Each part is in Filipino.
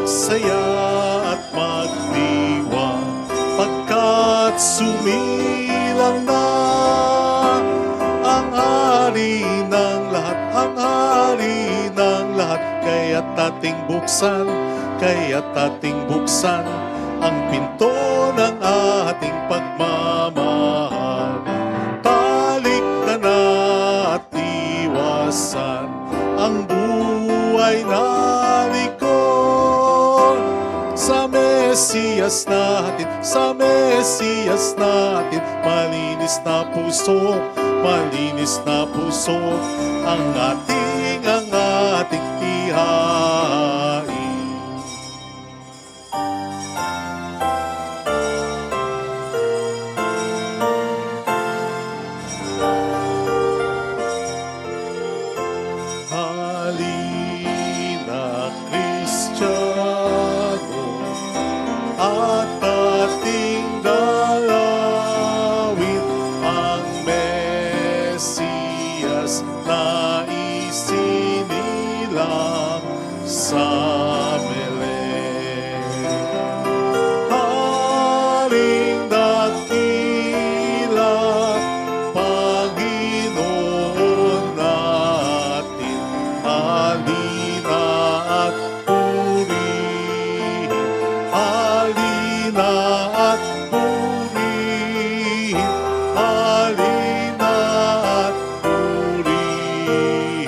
magsaya at magdiwang, pagkat sumilang na ang hari ng lahat, ang hari ng lahat. Kaya't ating buksan ang pinto ng ating pagmamahal. Talikdan at iwasan ang buhay na likod. Sa Mesiyas natin, malinis na puso, ang ating ihain. Halina, Kristiyano, at ating dalawin ang Mesiyas na isinilang sa Belén. Haring dakila, Panginoon natin, halina at purihin, halina at purihin, halina at purihin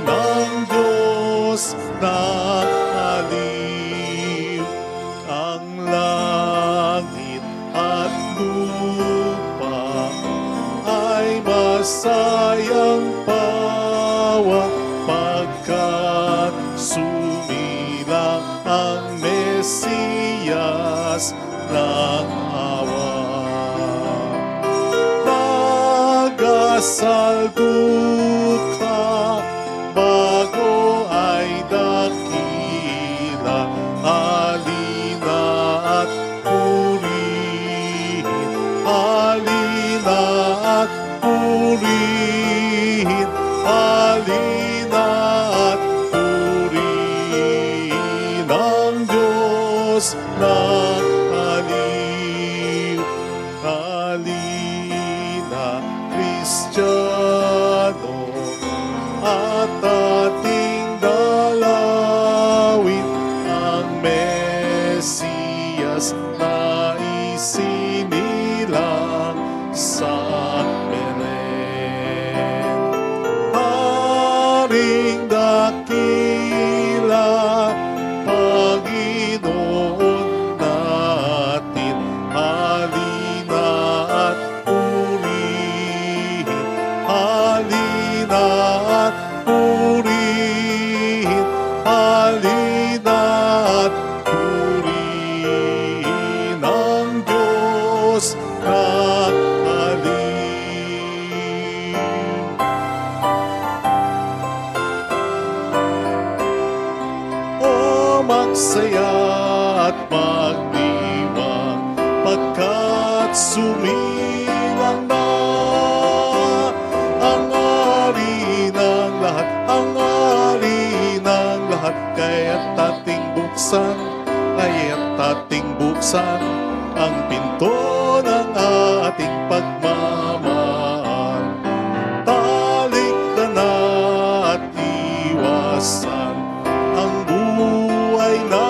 ang Diyos ng aliw. Ang langit at lupa ay masayang pawang, pagkat sumilang ang Mesiyas ng awa. Nagasal duka, bago ay dakila, halina at purihin, halina at purihin, halina at purihin ang Diyos ng aliw. Halina, Kristiyano, at ating dalawin ang Mesiyas na isinilang sa Belén. Haring dakila, Panginoon natin, halina at purihin, halina at purihin, halina at purihin ang Diyos ng aliw. O magsaya at magdiwang, pagkat sumilang na ang hari ng lahat, ang hari ng lahat. Kaya't ating buksan ang pinto ng ating pagmamahal. Talikdan at iwasan ang buhay na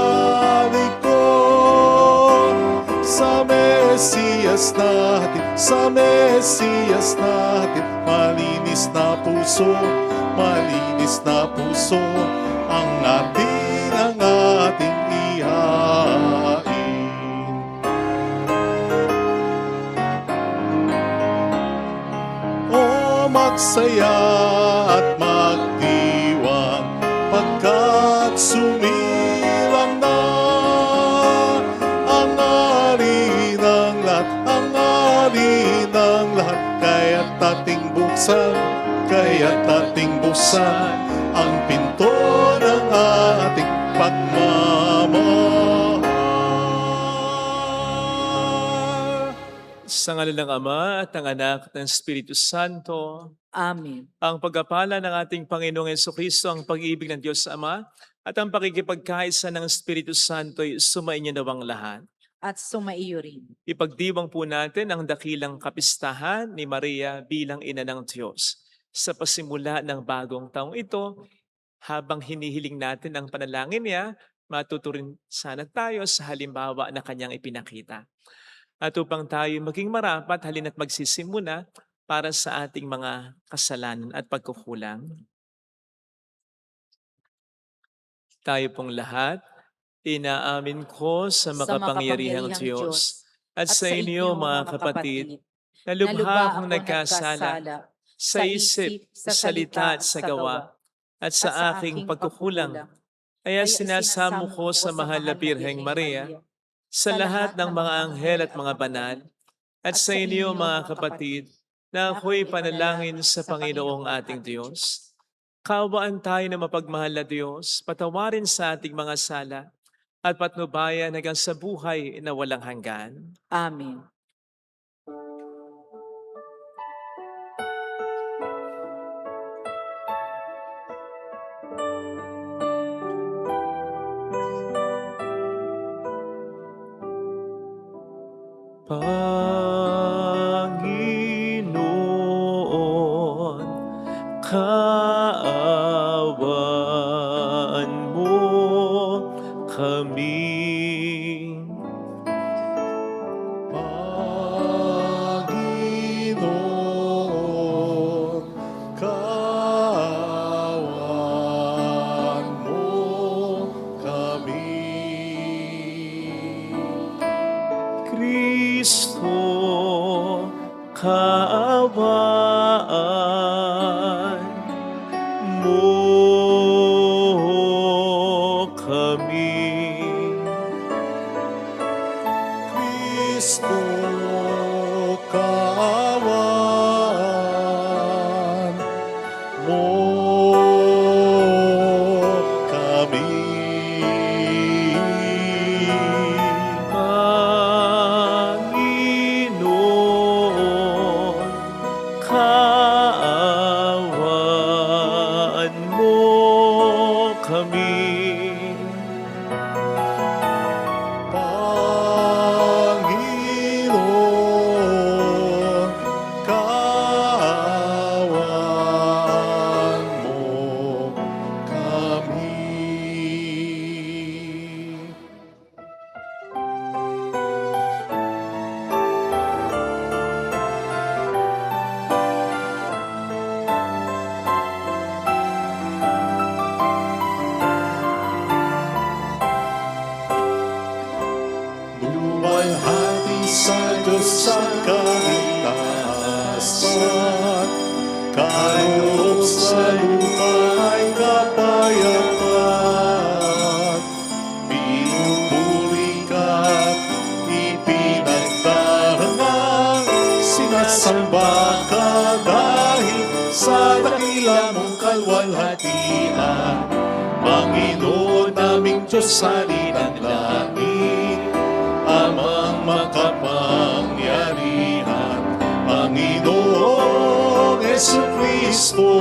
likod. Sa Mesiyas natin, malinis na puso, ang ating ihain. O magsaya at magdiwang, pagkat sumilang na ang hari ng lahat, ang hari ng lahat. Kaya't ating buksan ang pinto ng ating pagmamahal. Sa ngalan ng Ama at ng Anak at ng Espiritu Santo, Amen. ang pagpapala ng ating Panginoong Jesucristo, ang pag-ibig ng Diyos Ama, at ang pakikipagkaisa ng Espiritu Santo ay sumainyo nawang lahat. at sumaiyo rin. Ipagdiwang po natin ang dakilang kapistahan ni Maria bilang ina ng Diyos. Sa pasimula ng bagong taong ito, habang hinihiling natin ang panalangin niya, matuto rin sana tayo sa halimbawa na kanyang ipinakita. At upang tayo maging marapat, halina't magsisimula para sa ating mga kasalanan at pagkukulang. Tayo pong lahat, inaamin ko sa makapangyarihang Diyos at sa inyo mga kapatid, na lubha akong nagkasala sa isip, sa salita at sa gawa, at sa aking pagkukulang. Kaya sinasamo ko sa mahal na Birheng Maria, sa lahat ng mga anghel at mga banal, at sa inyo mga kapatid, na ako'y panalangin sa Panginoong ating Diyos. Kaawaan tayo na mapagmahal na Diyos, patawarin sa ating mga sala, at patnubayan hanggang sa buhay na walang hanggan. Amen. Panginoon, kaawaan mo kami. Panginoon, kaawaan mo kami. Kristo, kaawaan mo kami. Kristo, kaawaan mo kami. Panginoon, kaawaan mo kami. Panginoon, kaawaan mo kami. Luwalhati sa Diyos ang kaligtasan, kaloob sa lupa ay kapayapaan. Pinupuri ka't ipinagdarangal, sinasamba ka dahil sa dakila mong kalwalhatian. Panginoon naming Diyos sa ng langit, amang makapangyarihan, Panginoong Jesucristo,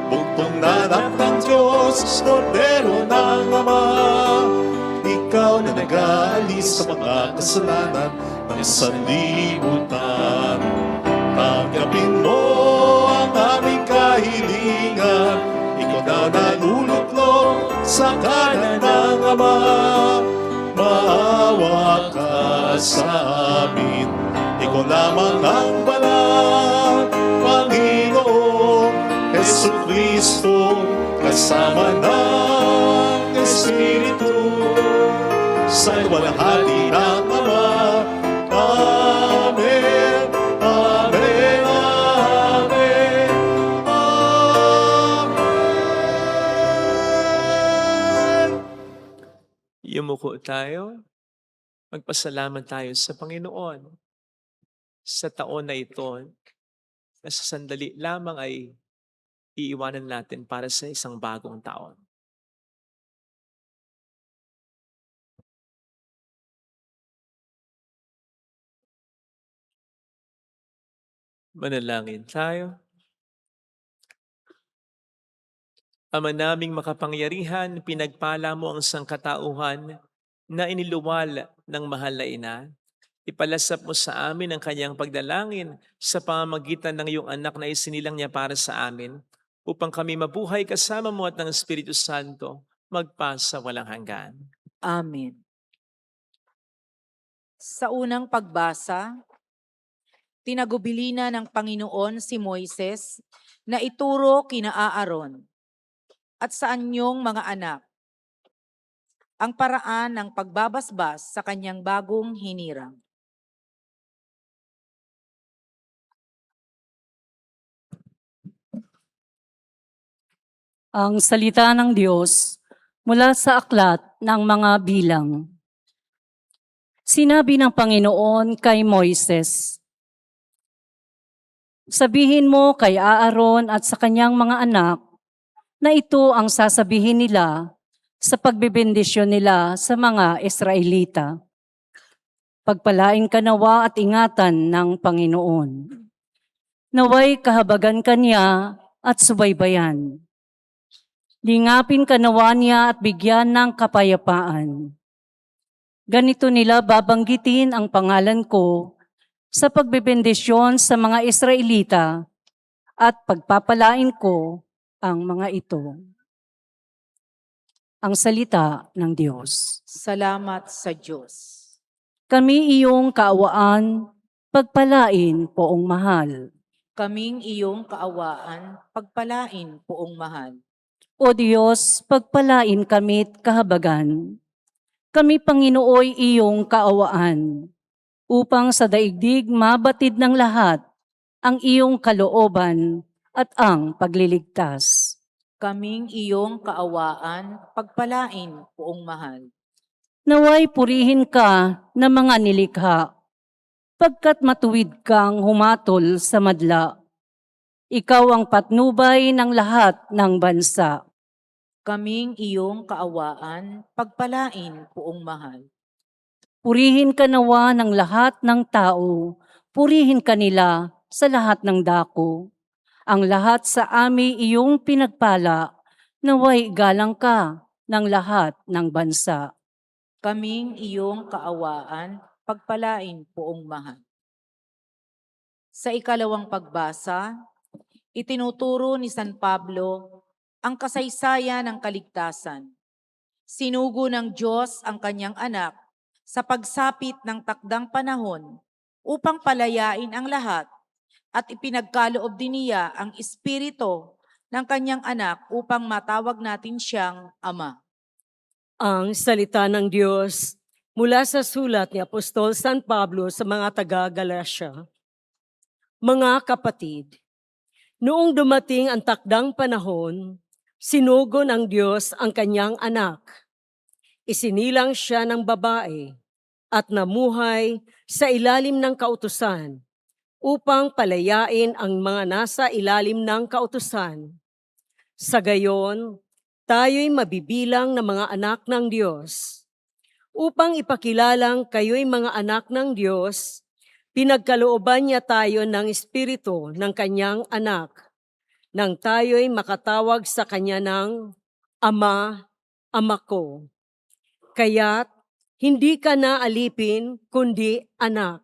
bugtong nanak ng Diyos, Kordero ng Ama. Ikaw na nag-aalis sa mga kasalanan ng sanlibutan. Tanggapin mo ang aming kahilingan, ikaw na naluluklok sa kanan ng Ama. Maawa ka sa amin, ikaw lamang ang banal, Panginoong Jesucristo, kasama ng Espiritu, sa walhati ng Ama. Amen, amen, amen, amen. Yumuko tayo. Magpasalamat tayo sa Panginoon sa taon na ito na sa sandali lamang ay iiwanan natin para sa isang bagong taon. Manalangin tayo. Ama naming makapangyarihan, pinagpala mo ang sangkatauhan na iniluwal ng mahal na ina. Ipalasap mo sa amin ang kanyang pagdalangin sa pamamagitan ng iyong anak na isinilang niya para sa amin, upang kami mabuhay kasama mo at ng Espiritu Santo, magpasa walang hanggan. Amen. Sa unang pagbasa, tinagubilina ng Panginoon si Moises na ituro kina Aaron at sa anyong mga anak ang paraan ng pagbabasbas sa kanyang bagong hinirang. Ang salita ng Diyos mula sa aklat ng mga bilang. Sinabi ng Panginoon kay Moises, sabihin mo kay Aaron at sa kanyang mga anak na ito ang sasabihin nila sa pagbebendisyon nila sa mga Israelita. Pagpalain ka nawa at ingatan ng Panginoon. Naway kahabagan ka niya at subaybayan. Lingapin ka nawa niya at bigyan ng kapayapaan. Ganito nila babanggitin ang pangalan ko sa pagbebendisyon sa mga Israelita at pagpapalain ko ang mga ito. Ang salita ng Diyos. Salamat sa Diyos. Kami iyong kaawaan, pagpalain poong mahal. Kaming iyong kaawaan, pagpalain poong mahal. O Diyos, pagpalain kami't kahabagan. Kami Panginooy iyong kaawaan, upang sa daigdig mabatid ng lahat ang iyong kalooban at ang pagliligtas. Kaming iyong kaawaan, pagpalain poong mahal. Naway purihin ka na mga nilikha, pagkat matuwid kang humatol sa madla. Ikaw ang patnubay ng lahat ng bansa. Kaming iyong kaawaan, pagpalain poong mahal. Purihin ka nawa ng lahat ng tao, purihin ka nila sa lahat ng dako. Ang lahat sa ami iyong pinagpala, naway galang ka ng lahat ng bansa. Kaming iyong kaawaan, pagpalain poong mahal. Sa ikalawang pagbasa, itinuturo ni San Pablo ang kasaysayan ng kaligtasan. Sinugo ng Diyos ang kanyang anak sa pagsapit ng takdang panahon upang palayain ang lahat at ipinagkaloob din niya ang espiritu ng kanyang anak upang matawag natin siyang Ama. Ang salita ng Diyos mula sa sulat ni Apostol San Pablo sa mga taga-Galacia. Mga kapatid, noong dumating ang takdang panahon, sinugo ng Diyos ang kanyang anak. Isinilang siya ng babae at namuhay sa ilalim ng kautusan upang palayain ang mga nasa ilalim ng kautusan. Sa gayon, tayo'y mabibilang na mga anak ng Diyos. Upang ipakilalang kayo'y mga anak ng Diyos, pinagkalooban niya tayo ng espiritu ng kanyang anak, nang tayo'y makatawag sa kanya ng Ama, Ama ko. Kaya't hindi ka na alipin, kundi anak.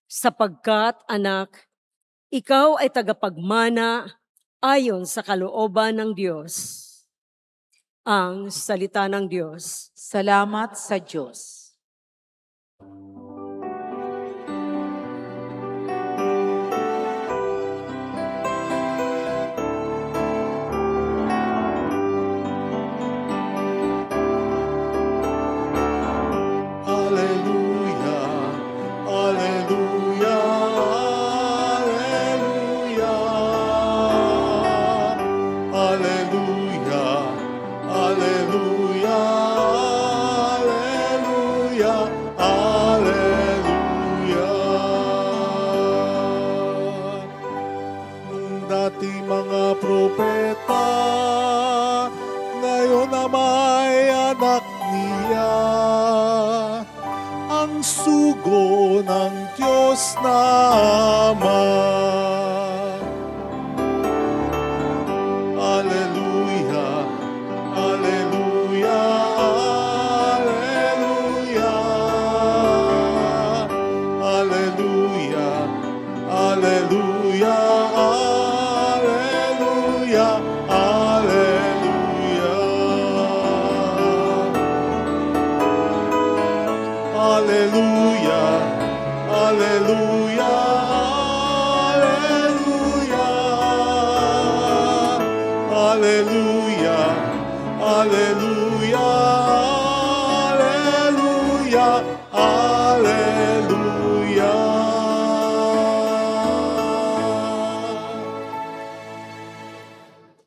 Sapagkat anak, ikaw ay tagapagmana ayon sa kalooban ng Diyos. Ang salita ng Diyos. Salamat sa Diyos. Alleluia, alleluia, alleluia. Alleluia, alleluia, alleluia, alleluia. Nung dati mga propeta, ngayon na may anak niya, ang sugo ng Diyos na Ama. Alleluia, Alleluia, Alleluia, Alleluia. Alleluia, Alleluia, Alleluia. Alleluia, Alleluia, Alleluia, Alleluia.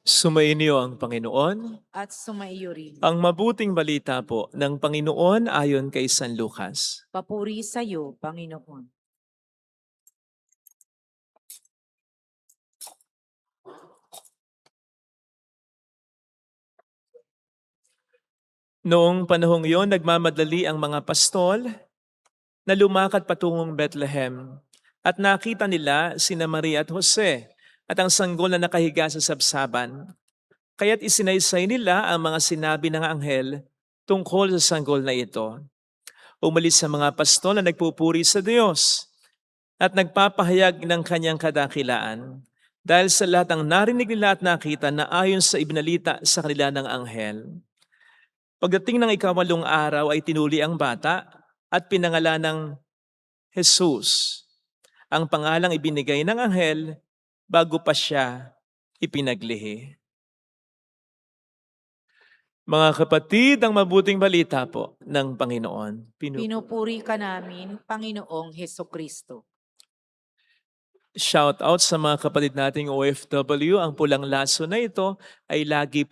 Sumainyo ang Panginoon. At sumaiyo rin. Ang mabuting balita po ng Panginoon ayon kay San Lucas. Papuri sa iyo, Panginoon. Noong panahong iyon, nagmamadali ang mga pastol na lumakad patungong Bethlehem at nakita nila sina Maria at Jose at ang sanggol na nakahiga sa sabsaban. Kaya't isinaysay nila ang mga sinabi ng anghel tungkol sa sanggol na ito. Umalis sa mga pastol na nagpupuri sa Diyos at nagpapahayag ng kanyang kadakilaan dahil sa lahat ng narinig nila at nakita na ayon sa ibinalita sa kanila ng anghel. Pagdating ng ikawalong araw ay tinuli ang bata at pinangalan ng Jesus, ang pangalang ibinigay ng anghel bago pa siya ipinaglihi. Mga kapatid, ang mabuting balita po ng Panginoon. Pinupuri ka namin, Panginoong Hesukristo. Shout out sa mga kapatid nating OFW. Ang pulang laso na ito ay lagi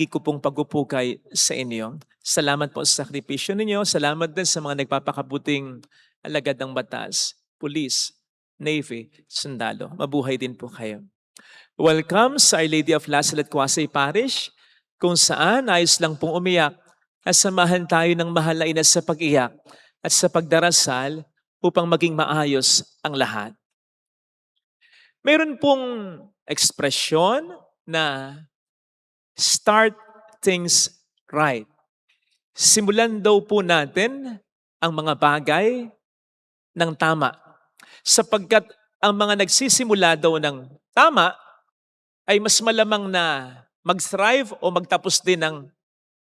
ko pong pagpupukay sa inyo. Salamat po sa sakripisyo ninyo. Salamat din sa mga nagpapakabuting alagad ng batas, pulis, navy, sundalo. Mabuhay din po kayo. Welcome sa Our Lady of Lasalle Quasay Parish, kung saan ayos lang pong umiyak at samahan tayo ng mahal na ina sa pag-iyak at sa pagdarasal upang maging maayos ang lahat. Mayroon pong ekspresyon na start things right. Simulan daw po natin ang mga bagay ng tama. Sapagkat ang mga nagsisimula daw ng tama ay mas malamang na mag-thrive o magtapos din ng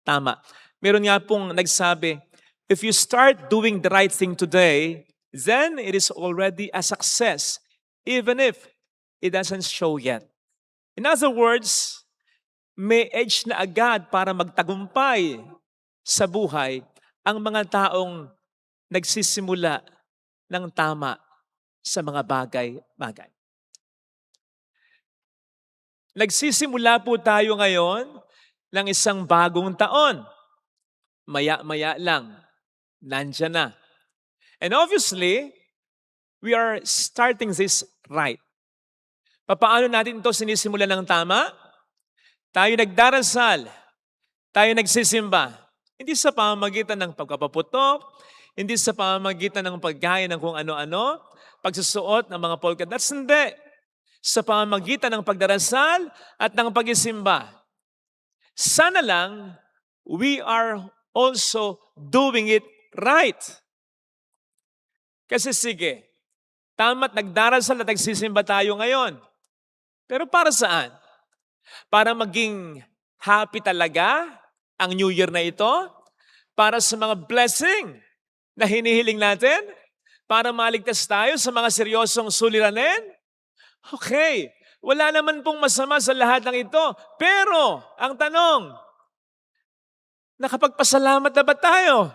tama. Meron nga pong nagsabi, if you start doing the right thing today, then it is already a success, even if it doesn't show yet. In other words, may edge na agad para magtagumpay sa buhay ang mga taong nagsisimula ng tama sa mga bagay-bagay. Nagsisimula po tayo ngayon ng isang bagong taon. Maya-maya lang, nandyan na. And obviously, we are starting this right. Paano natin ito sinisimula ng tama? Tayo nagdarasal, tayo nagsisimba. Hindi sa pamamagitan ng pagpapaputok, hindi sa pamamagitan ng paggaya ng kung ano-ano, pagsusuot ng mga polka dots, hindi. Sa pamamagitan ng pagdarasal at ng pag-isimba. Sana lang, we are also doing it right. Kasi sige, tama't nagdarasal at nagsisimba tayo ngayon. Pero para saan? Para maging happy talaga ang New Year na ito? Para sa mga blessing na hinihiling natin? Para maligtas tayo sa mga seryosong suliranin? Okay, wala naman pong masama sa lahat ng ito. Pero, ang tanong, nakapagpasalamat na ba tayo?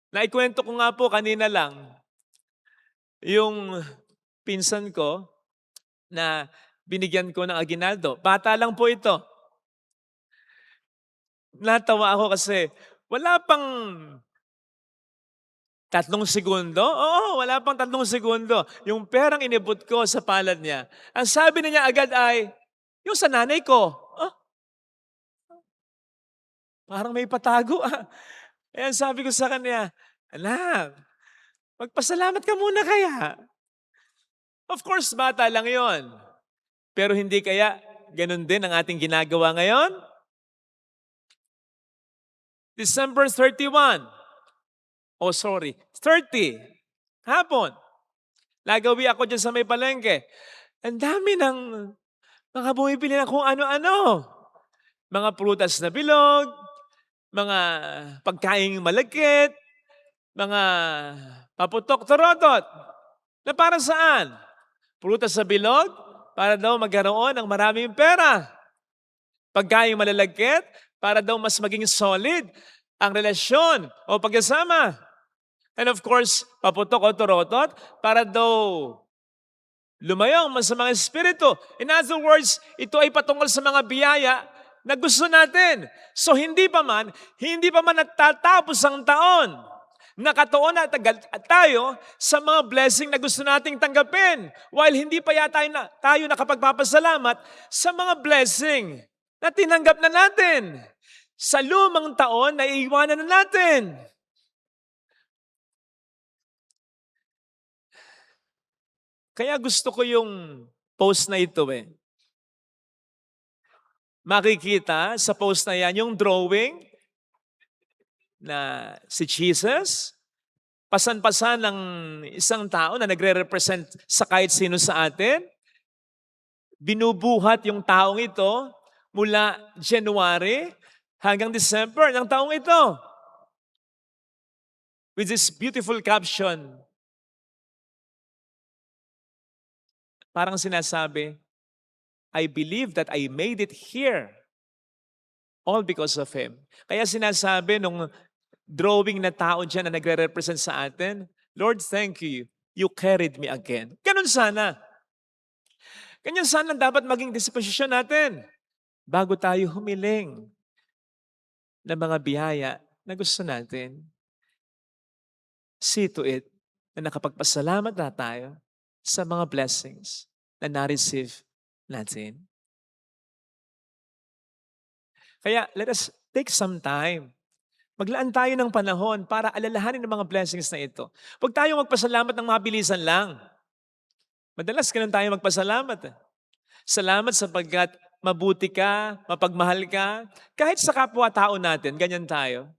Naikwento ko nga po kanina lang, yung pinsan ko na binigyan ko ng aginaldo. Bata lang po ito. Natawa ako kasi wala pang 3 segundo? Oo, wala pang 3 segundo. Yung perang inibot ko sa palad niya, ang sabi niya agad ay, yung sa nanay ko. Oh, parang may patago. Ayan, sabi ko sa kanya, anak, magpasalamat ka muna kaya. Of course, bata lang yon. Pero hindi kaya ganun din ang ating ginagawa ngayon? December 31. 30. Hapon. Nagawi ako dyan sa may palengke. Ang dami ng mga bumibili ng kung ano-ano. Mga prutas na bilog, mga pagkaing malagkit, mga paputok torotot. Na para saan? Prutas sa bilog, para daw magkaroon ng maraming pera. Pagkaing malalagkit, para daw mas maging solid ang relasyon o pagkasama. And of course, paputok o torotot, para daw lumayong sa mga espiritu. In other words, ito ay patungkol sa mga biyaya na gusto natin. So hindi pa man natatapos ang taon. Nakatuon na tayo sa mga blessing na gusto nating tanggapin. While hindi pa yata tayo nakapagpapasalamat sa mga blessing na tinanggap na natin. Sa lumang taon na iiwanan na natin. Kaya gusto ko yung post na ito Makikita sa post na yan yung drawing na si Jesus, pasan-pasan ng isang tao na nagre-represent sa kahit sino sa atin. Binubuhat yung taong ito mula January hanggang December ng taong ito. With this beautiful caption, parang sinasabi, I believe that I made it here all because of Him. Kaya sinasabi nung drawing na tao dyan na nagre-represent sa atin, Lord, thank you. You carried me again. Ganun sana. Ganyan sana dapat maging disposisyon natin bago tayo humiling ng mga biyaya na gusto natin. See to it na nakapagpasalamat na tayo sa mga blessings na na-receive natin. Kaya let us take some time. Maglaan tayo ng panahon para alalahanin ang mga blessings na ito. Huwag tayong magpasalamat ng mabilisan lang. Madalas ganun tayo magpasalamat. Salamat sapagkat mabuti ka, mapagmahal ka. Kahit sa kapwa-tao natin, ganyan tayo.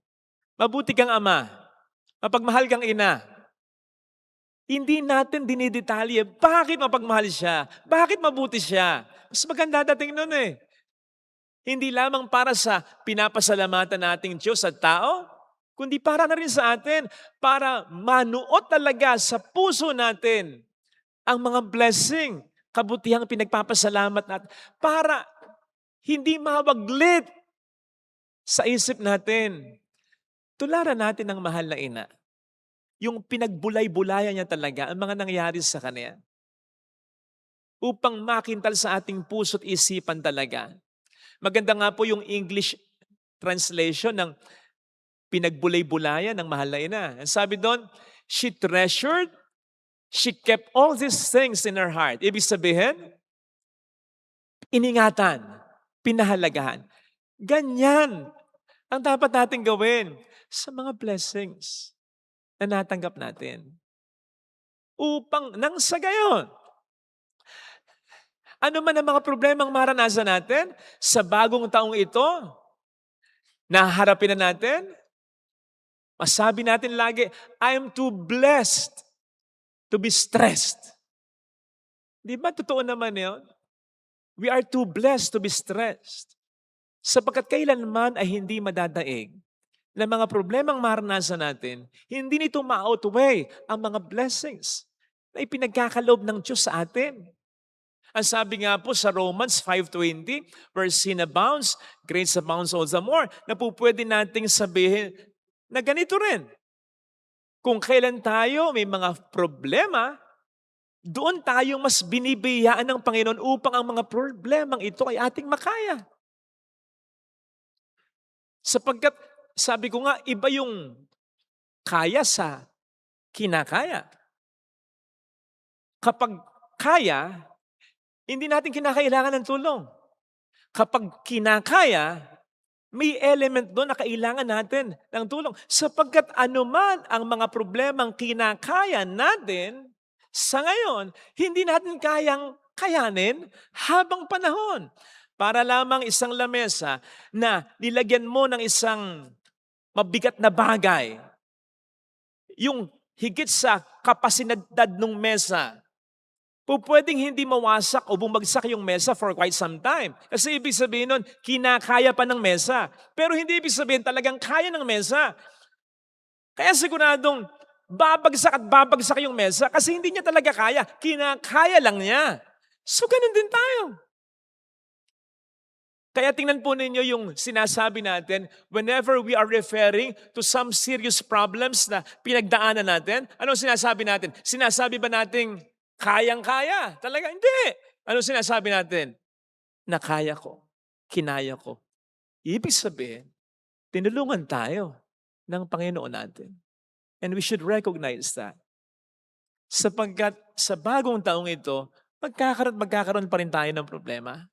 Mabuti kang ama, mapagmahal kang ina. Hindi natin dinidetalye, bakit mapagmahal siya? Bakit mabuti siya? Mas maganda dating nun Hindi lamang para sa pinapasalamatan nating Diyos at tao, kundi para na rin sa atin, para manuot talaga sa puso natin ang mga blessing, kabutihang pinagpapasalamat natin, para hindi mawaglit sa isip natin. Tularan natin ang mahal na ina. Yung pinagbulay-bulayan niya talaga ang mga nangyari sa kanya. Upang makintal sa ating puso't isipan talaga. Maganda nga po yung English translation ng pinagbulay-bulayan ng mahal na ina. Ang sabi doon, she treasured, she kept all these things in her heart. Ibig sabihin, iningatan, pinahalagahan. Ganyan ang dapat natin gawin sa mga blessings na natanggap natin. Upang nang sa gayon, ano man ang mga problemang maranasan natin sa bagong taong ito, naharapin na natin, masabi natin lagi, I am too blessed to be stressed. Di ba totoo naman yun? We are too blessed to be stressed. Sapagkat kailanman ay hindi madadaig na mga problemang maranasan natin, hindi nito ma-outweigh ang mga blessings na ipinagkakaloob ng Diyos sa atin. Ang sabi nga po sa Romans 5:20, where sin abounds, grace abounds all the more, na po pwede nating sabihin na ganito rin. Kung kailan tayo may mga problema, doon tayo mas binibiyaan ng Panginoon upang ang mga problemang ito ay ating makaya. Sapagkat, sabi ko nga, iba yung kaya sa kinakaya. Kapag kaya, hindi natin kinakailangan ng tulong. Kapag kinakaya, may element doon na kailangan natin ng tulong. Sapagkat anuman ang mga problemang kinakaya natin, sa ngayon, hindi natin kayang kayanin habang panahon. Para lamang isang lamesa na nilagyan mo ng isang mabigat na bagay. Yung higit sa kapasidad ng mesa, pwedeng hindi mawasak o bumagsak yung mesa for quite some time. Kasi ibig sabihin nun, kinakaya pa ng mesa. Pero hindi ibig sabihin talagang kaya ng mesa. Kaya siguradong babagsak at babagsak yung mesa kasi hindi niya talaga kaya. Kinakaya lang niya. So ganun din tayo. Kaya tingnan po ninyo yung sinasabi natin whenever we are referring to some serious problems na pinagdaanan natin. Anong sinasabi natin? Sinasabi ba nating kayang-kaya? Talaga hindi. Anong sinasabi natin? Na kaya ko, kinaya ko. Ibig sabihin, tinulungan tayo ng Panginoon natin. And we should recognize that. Sapagkat sa bagong taong ito, magkakaroon pa rin tayo ng problema.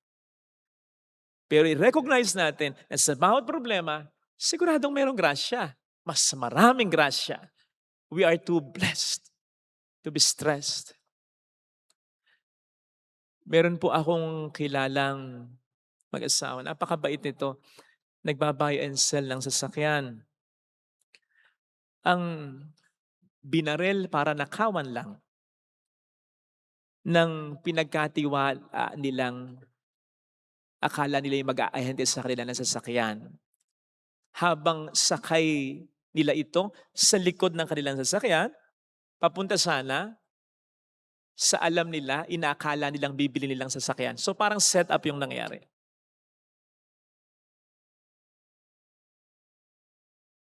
Pero i-recognize natin na sa bawat problema, siguradong mayroong grasya. Mas maraming grasya. We are too blessed to be stressed. Meron po akong kilalang mag-asawa. Napakabait nito. Nagbabuy and sell ng sasakyan. Ang binarel para nakawan lang ng pinagkatiwala nilang akala nila yung mag-aahente sa kanila ng sasakyan. Habang sakay nila ito sa likod ng kanilang sasakyan, papunta sana sa alam nila, inaakala nilang bibili nilang sasakyan. So parang set up yung nangyari.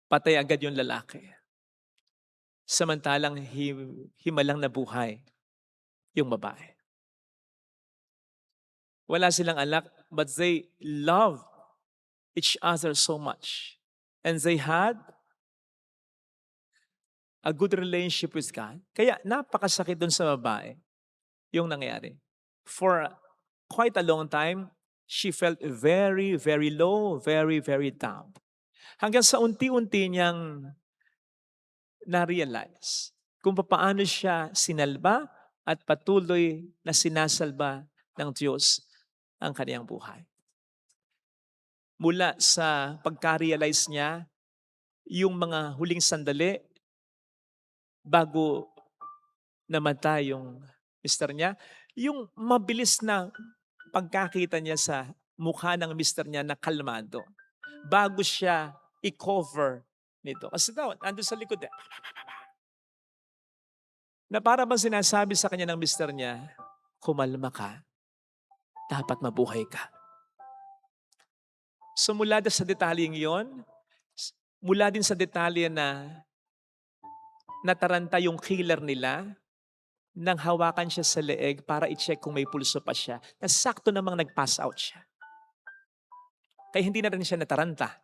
Patay agad yung lalaki. Samantalang himalang nabuhay yung babae. Wala silang anak, but they love each other so much. And they had a good relationship with God. Kaya napakasakit dun sa babae yung nangyari. For quite a long time, she felt very, very low, very, very down. Hanggang sa unti-unti niyang na-realize kung paano siya sinalba at patuloy na sinasalba ng Diyos ang kaniyang buhay. Mula sa pagka-realize niya, yung mga huling sandali bago namatay yung mister niya, yung mabilis na pagkakita niya sa mukha ng mister niya na kalmado bago siya i-cover nito. Kasi daw, nandun sa likod na para bang sinasabi sa kanya ng mister niya, kumalma ka, dapat mabuhay ka. So mula sa detalyeng yon, mula din sa detalye na nataranta yung killer nila, nang hawakan siya sa leeg para i-check kung may pulso pa siya, na sakto namang nag-pass out siya. Kaya hindi na rin siya nataranta.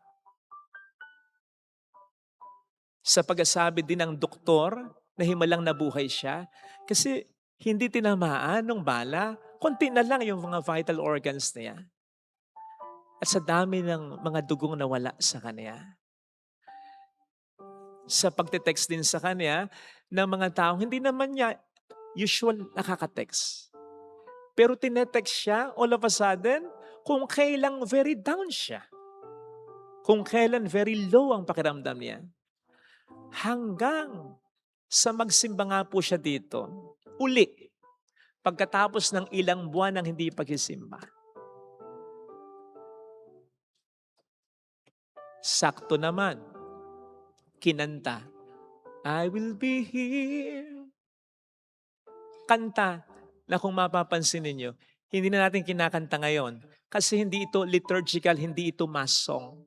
Sa pag-asabi din ng doktor na himalang nabuhay siya, kasi hindi tinamaan ng bala, konti na lang yung mga vital organs niya. At sa dami ng mga dugong nawala sa kanya. Sa pagte-text din sa kanya ng mga taong hindi naman niya usual nakaka-text. Pero tinetext siya all of a sudden kung kailang very down siya. Kung kailan very low ang pakiramdam niya. Hanggang sa magsimba nga po siya dito, uli, pagkatapos ng ilang buwan ng hindi pagsisimba. Sakto naman, kinanta, I will be here. Kanta na kung mapapansin ninyo, hindi na natin kinakanta ngayon kasi hindi ito liturgical, hindi ito mass song.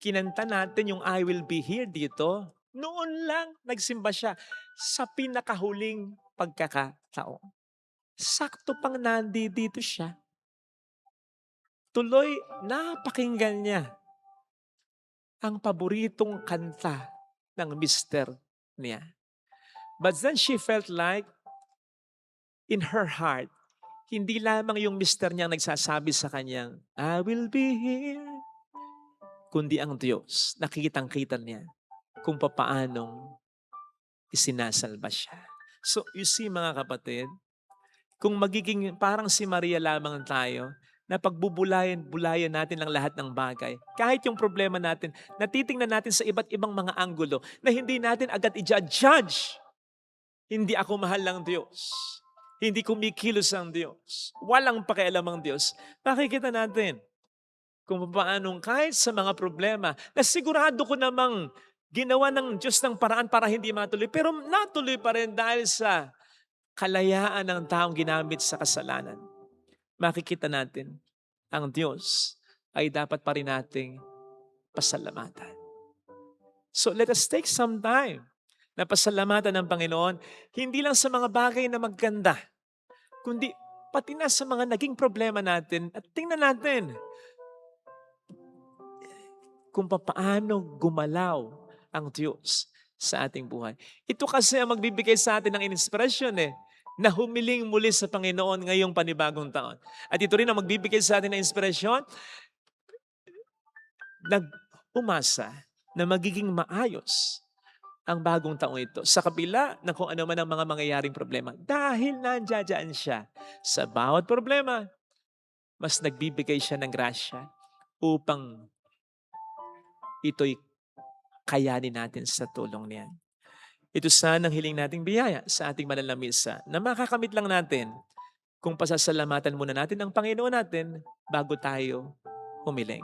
Kinanta natin yung I will be here dito, noon lang nagsimba siya sa pinakahuling pagkakataon. Sakto pang nandito siya. Tuloy napakinggan niya ang paboritong kanta ng mister niya. But then she felt like in her heart, hindi lamang yung mister niya nagsasabi sa kanyang, I will be here, kundi ang Diyos, nakikitang-kita niya kung papaanong isinasalba siya. So you see mga kapatid, kung magiging parang si Maria lamang tayo, na pagbubulayan natin ang lahat ng bagay. Kahit yung problema natin, natitingnan natin sa iba't ibang mga anggulo na hindi natin agad i-judge. Hindi ako mahal ng Diyos. Hindi kumikilos ang Diyos. Walang pakialam ang Diyos. Makikita natin kung paano kahit sa mga problema na sigurado ko namang ginawa ng Diyos ng paraan para hindi matuloy, pero natuloy pa rin dahil sa kalayaan ng taong ginamit sa kasalanan. Makikita natin, ang Diyos ay dapat pa rin nating pasalamatan. So let us take some time na pasalamatan ng Panginoon, hindi lang sa mga bagay na maganda, kundi pati na sa mga naging problema natin. At tingnan natin kung paano gumalaw ang Diyos sa ating buhay. Ito kasi ang magbibigay sa atin ng inspirasyon na humiling muli sa Panginoon ngayong panibagong taon. At ito rin ang magbibigay sa atin ng inspirasyon, nag-umasa na magiging maayos ang bagong taong ito sa kabila ng kung ano man ang mga mangyayaring problema. Dahil nandiyan siya sa bawat problema, mas nagbibigay siya ng grasya upang ito'y kayanin natin sa tulong niya. Ito sana ang hiling nating biyaya sa ating banal na misa na makakamit lang natin kung pasasalamatan muna natin ang Panginoon natin bago tayo humiling.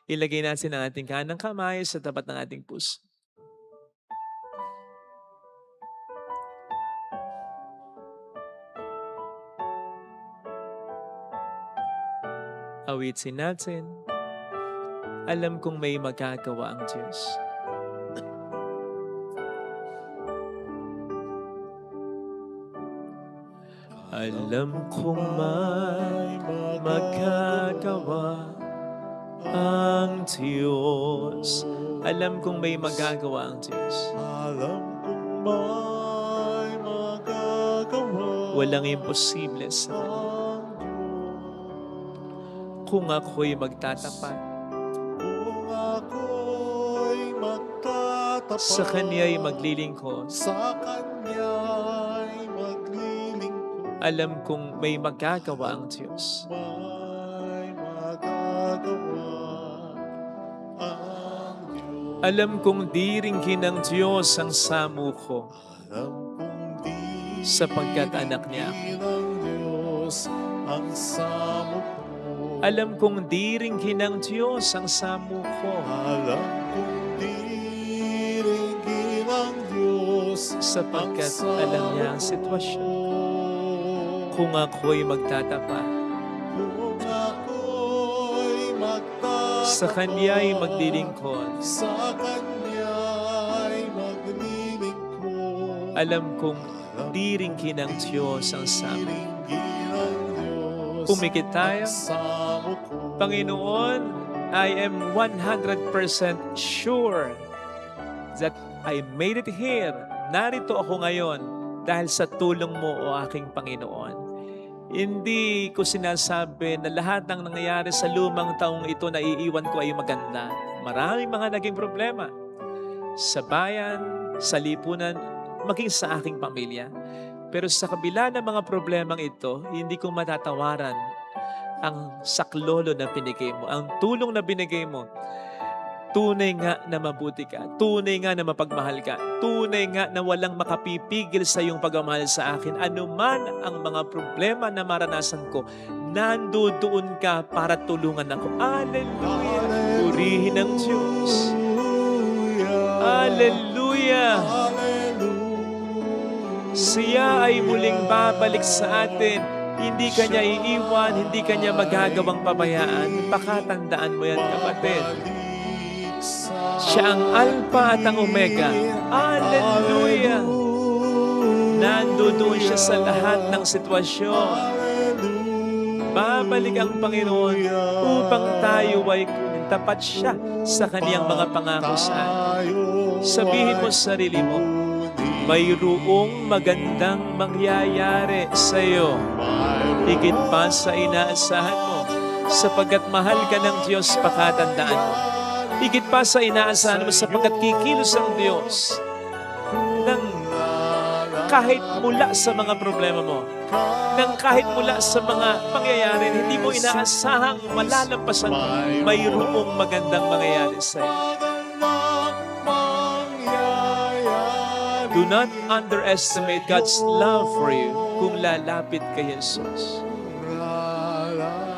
Ilagay natin ang ating kanang kamay sa tapat ng ating puso. Awitin natin. Alam kong may magagawa ang Diyos. Alam kong may magagawa ang Diyos. Alam kong may magagawa ang Diyos. Alam kong may magagawa Walang imposible sa Kanya. ang Kung ako'y magtatapat, Kung ako'y magtatapat sa Kanya'y maglilingkod, sa Kanya'y maglilingkod, alam kong may magagawa ang Diyos. may magagawa ang Diyos. Alam kong diringgin ng Diyos ang samo ko, Alam kong di sapagkat anak niya ako. ng Diyos ang samo ko. Alam kong diringgin ng Diyos ang samo ko, Alam kong diringgin ng Diyos sapagkat ang alam niya ang samo sitwasyon. ko. Kung ako'y magtatapat, Kung ako'y magtatapat sa Kanya'y maglilingkod, sa Kanya'y maglilingkod, alam kong diringgin ng Diyos ang samo. diringgin ng Diyos Pumikit tayo. ang samo ko. Panginoon, I am 100% sure that I made it here. Narito ako ngayon dahil sa tulong mo, o aking Panginoon. Hindi ko sinasabi na lahat ng nangyayari sa lumang taong ito na iiwan ko ay maganda. Maraming mga naging problema sa bayan, sa lipunan, maging sa aking pamilya. Pero sa kabila ng mga problemang ito, hindi ko matatawaran ang saklolo na binigay mo, ang tulong na binigay mo. Tunay nga na mabuti ka, tunay nga na mapagmahal ka, tunay nga na walang makapipigil sa iyong pagmamahal sa akin. Ano man ang mga problema na maranasan ko, nandoon ka para tulungan ako. Hallelujah! Purihin ang Diyos. Hallelujah! Siya ay muling babalik sa atin. Hindi Kanya iiwan, hindi Kanya magagawang pabayaan. Pakatandaan mo yan, kapatid. Siya ang Alpha at ang Omega. Hallelujah! Nandoon siya sa lahat ng sitwasyon. Babalik ang Panginoon upang tayo ay tapat siya sa Kaniyang mga pangako sa atin. Sabihin mo sa sarili mo, mayroong magandang mangyayari sa iyo. Higit pa sa inaasahan mo, sapagkat mahal ka ng Diyos, pakatandaan mo. Higit pa sa inaasahan mo sapagkat kikilos ang Diyos ng kahit mula sa mga problema mo, nang kahit mula sa mga pangyayari na hindi mo inaasahang malalampasan mo, mayroong magandang mangyayari sa iyo. Do not underestimate God's love for you kung lalapit kay Jesus. Lalapit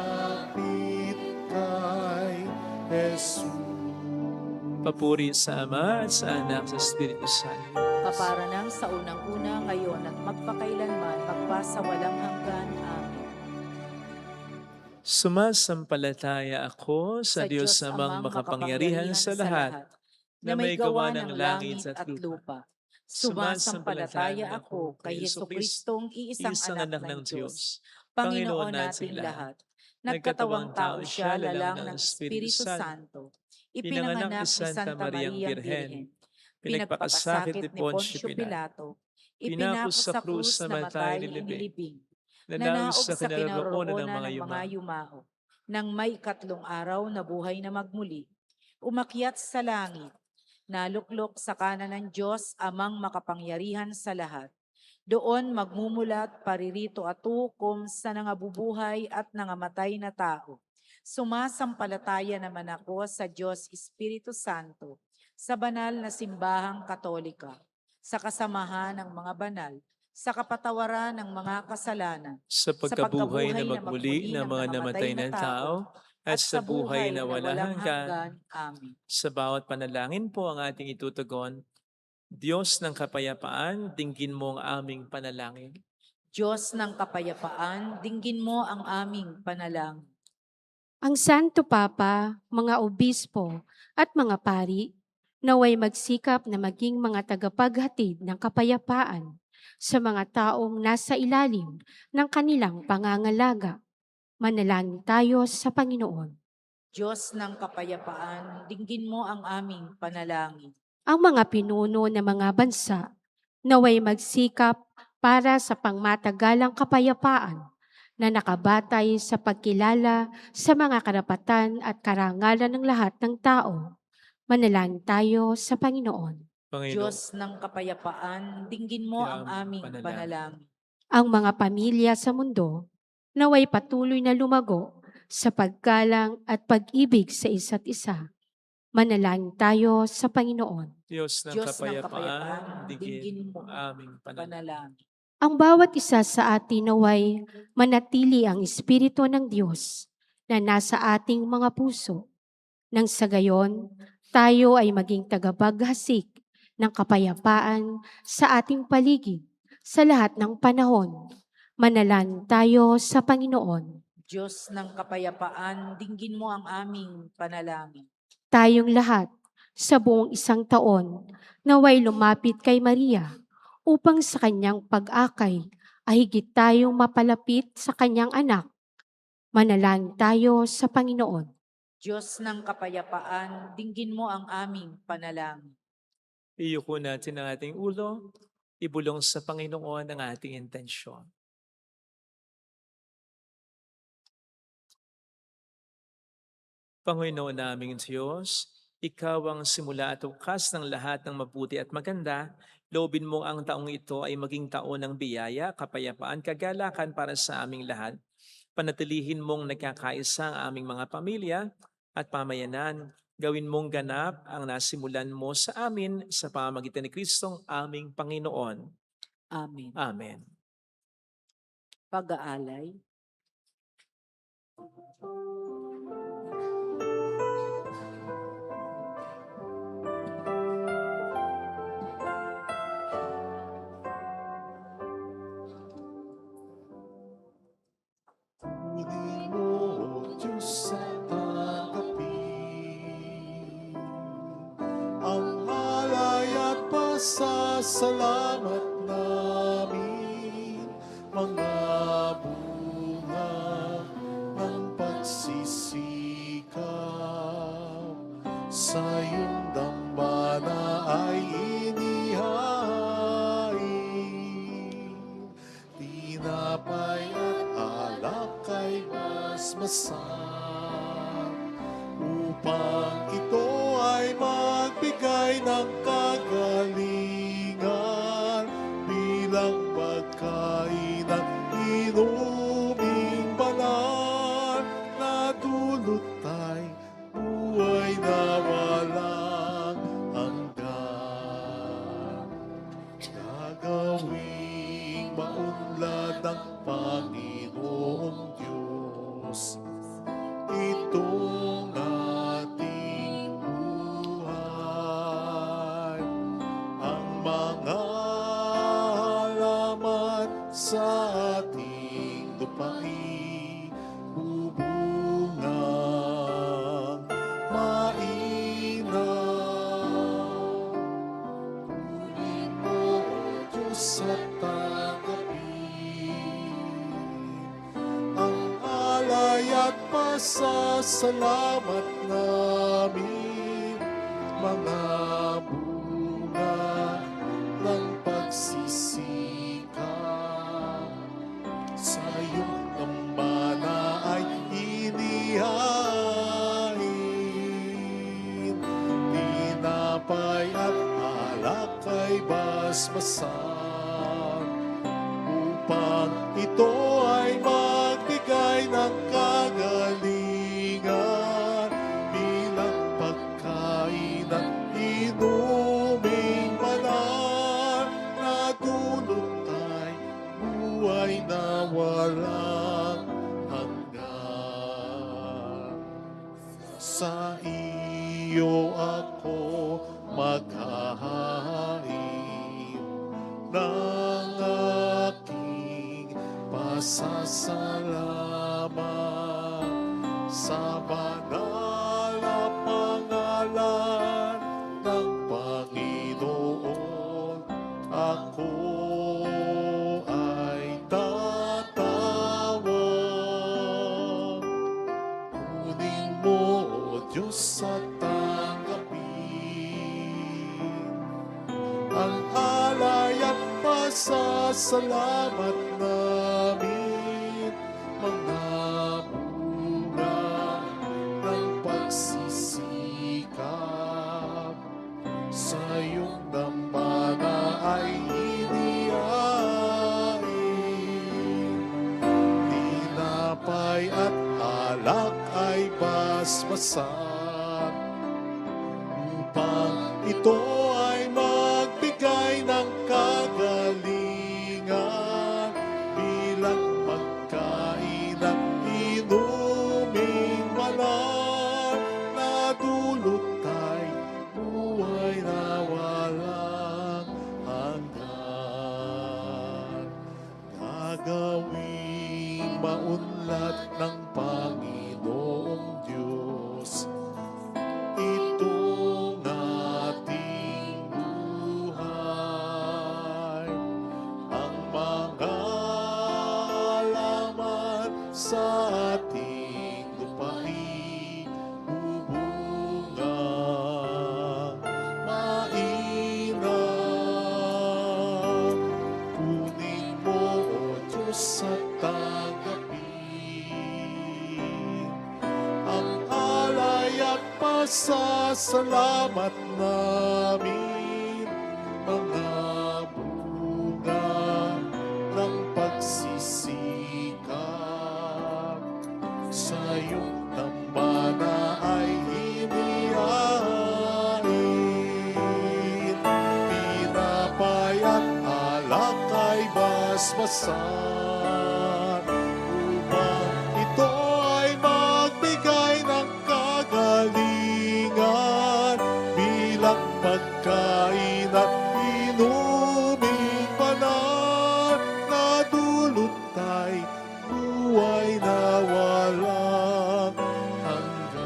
kay Jesus. Papuri sa Ama at sa Anak sa Espiritu Santo. Kapara ng sa unang-una, ngayon at magpakailanman, magpasawalang hanggan. Amen. Sumasampalataya ako sa Diyos Amang makapangyarihan sa lahat, na may gawa ng langit at lupa. Sumasampalataya ako kay Jesucristong iisang anak ng Diyos, Panginoon nating lahat. Nagkatawang tao siya lalang ng Espiritu Santo. Ipinanganak ni Santa Mariang Birhen. Pinagpakasakit ni Poncio Pilato. Ipinako sa krus na matay inilibing. Nanaog sa kinaroroonan ng mga yumao. Nang may 3 araw na buhay na magmuli, umakyat sa langit, naluklok sa kanan ng Diyos Amang makapangyarihan sa lahat. Doon magmumulat paririto at tukom sa nangabubuhay at nangamatay na tao. Sumasampalataya naman ako sa Diyos Espiritu Santo, sa banal na simbahang Katolika, sa kasamahan ng mga banal, sa kapatawaran ng mga kasalanan, Sa pagkabuhay na magmuli ng mga namatay na tao, at sa buhay na walang hanggan. Amen. Sa bawat panalangin po ang ating itutugon, Diyos ng kapayapaan, dinggin mo ang aming panalangin. Diyos ng kapayapaan, dinggin mo ang aming panalangin. Ang Santo Papa, mga obispo at mga pari, naway magsikap na maging mga tagapaghatid ng kapayapaan sa mga taong nasa ilalim ng kanilang pangangalaga. Manalangin tayo sa Panginoon. Diyos ng kapayapaan, dinggin mo ang aming panalangin. Ang mga pinuno ng mga bansa, naway magsikap para sa pangmatagalang kapayapaan na nakabatay sa pagkilala sa mga karapatan at karangalan ng lahat ng tao. Manalangin tayo sa Panginoon. Panginoon, Diyos ng kapayapaan, dinggin mo ang aming panalangin. Ang mga pamilya sa mundo, naway patuloy na lumago sa paggalang at pag-ibig sa isa't isa. Manalangin tayo sa Panginoon. Diyos ng Diyos ng kapayapaan, kapayapaan, dinggin dinggin mo mo ang aming panalangin. Panalangin. Ang bawat isa sa atin naway manatili ang Espiritu ng Diyos na nasa ating mga puso. Nang sa gayon, tayo ay maging tagapaghasik ng kapayapaan sa ating paligid sa lahat ng panahon. Manalangin tayo sa Panginoon. Diyos ng kapayapaan, dinggin mo ang aming panalangin. Tayong lahat sa buong isang taon naway lumapit kay Maria upang sa kanyang pag-akay ay higit tayong mapalapit sa kanyang anak. Manalangin tayo sa Panginoon. Diyos ng kapayapaan, dinggin mo ang aming panalangin. Iyuko natin ang ating ulo, ibulong sa Panginoon ang ating intensyon. Panginoon naming Diyos, Ikaw ang simula at ukas ng lahat ng mabuti at maganda. Loobin mo ang taong ito ay maging taon ng biyaya, kapayapaan, kagalakan para sa aming lahat. Panatilihin mong nagkakaisa ang aming mga pamilya at pamayanan. Gawin mong ganap ang nasimulan mo sa amin sa pamamagitan ni Kristong aming Panginoon. Amen. Amen. Pag-aalay. Kunin mo, Diyos, sa tanggapin ang halay at pasasalamat namin, mga bunga ng pagsisikap sa iyong dambana ay inihain. Tinapay at alak ay mas masarap upang ito ay magbigay ng kagalingan bilang maunlad ng Panginoong Diyos. Itong ating buhay, ang mga halaman sa ating lupain, bubungang mainaw. Kunin mo, O Diyos, at tanggapin ang alay at pasasalamat namin, mga bunga ng pagsisikap. Sa iyong dambana ay inihain, tinapay at alak ay basbasan, upang ito ay magbigay ng kagalingan bilang pagkain at inuming banal na dulot ay buhay na walang hanggan. Sa iyo ako maghahain ng aking pasasalamat sa banal na pangalan ng Panginoon. Ako ay tatawag. Kunin mo, O Diyos, at tanggapin ang alay at pasasalamat namin, mga bunga ng pagsisikap. Sa iyong dambana ay inihain, tinapay at alak ay basbasan, upang ito ay magbigay ng kagalingan bilang pagkain at inuming banal na dulot ay buhay na walang hanggan. Gagawing maunlad ng Panginoong Diyos itong ating buhay, ang mga halaman sa ating lupain, bubungang mainaw. Kunin mo, O Diyos, at tanggapin ang alay at pasasalamat namin, mga bunga ng pagsisikap. Sa iyong dambana ay inihain, tinapay at alak ay basbasan, upang ito ay magbigay ng kagalingan bilang pagkain at inuming banal na dulot ay buhay na walang hanggan.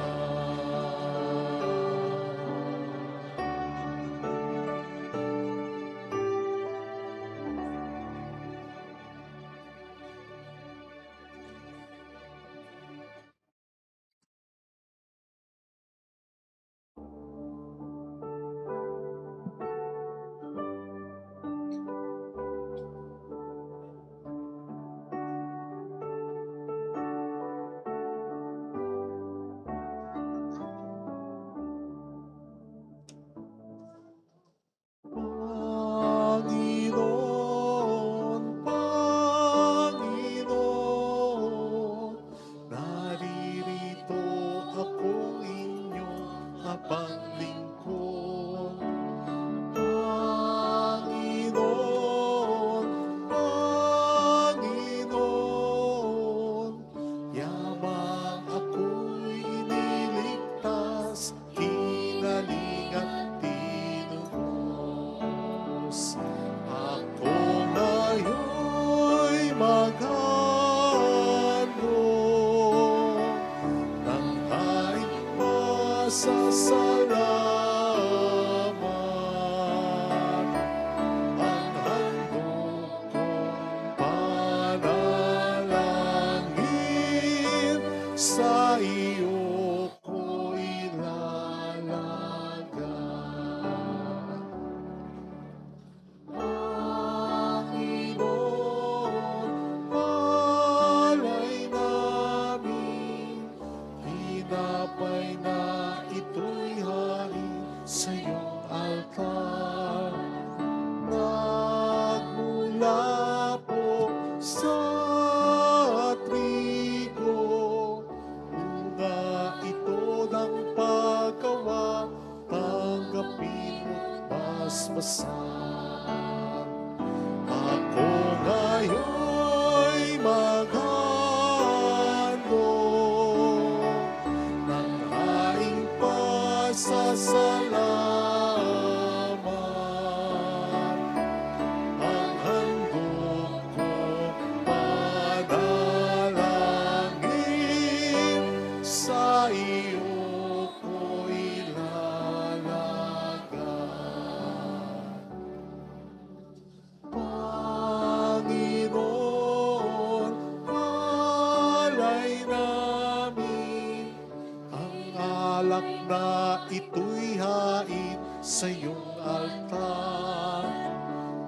na ito'y hain sa iyong altar.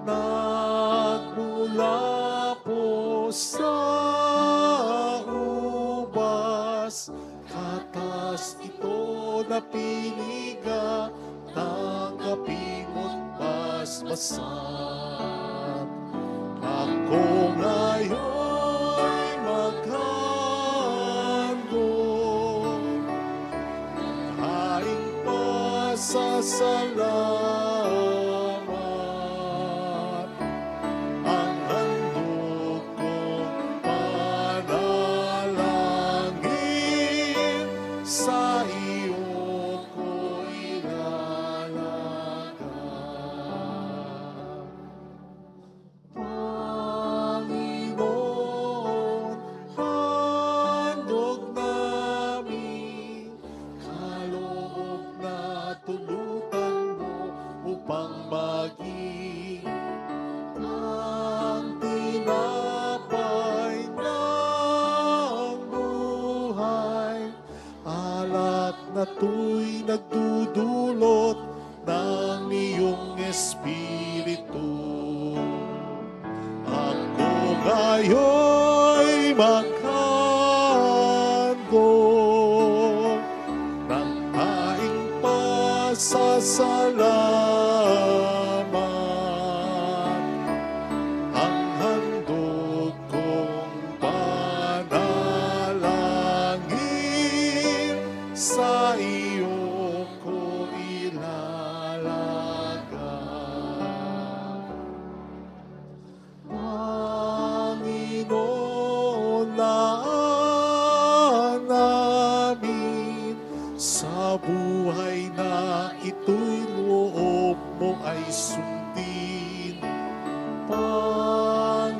Nagmula po sa ubas, katas ito na piniga, tanggapin mo't basbasan. Ako ngayon'y maghandog, haing pasasalamat. Ang handog kong panalangin, sa iyo ko ilalagay. Panginoon, handog namin, kaloob na tulutan mo upang maging ang tinapay ng buhay, alak na to'y nagdudulot ng iyong Espiritu. Ako ngayon'y maghandog ng aking pasasalamat. Ang handog kong panalangin, sa iyo ko ilalagay. Panginoon, laan namin sa buhay na ito'y loob mo ay sundin.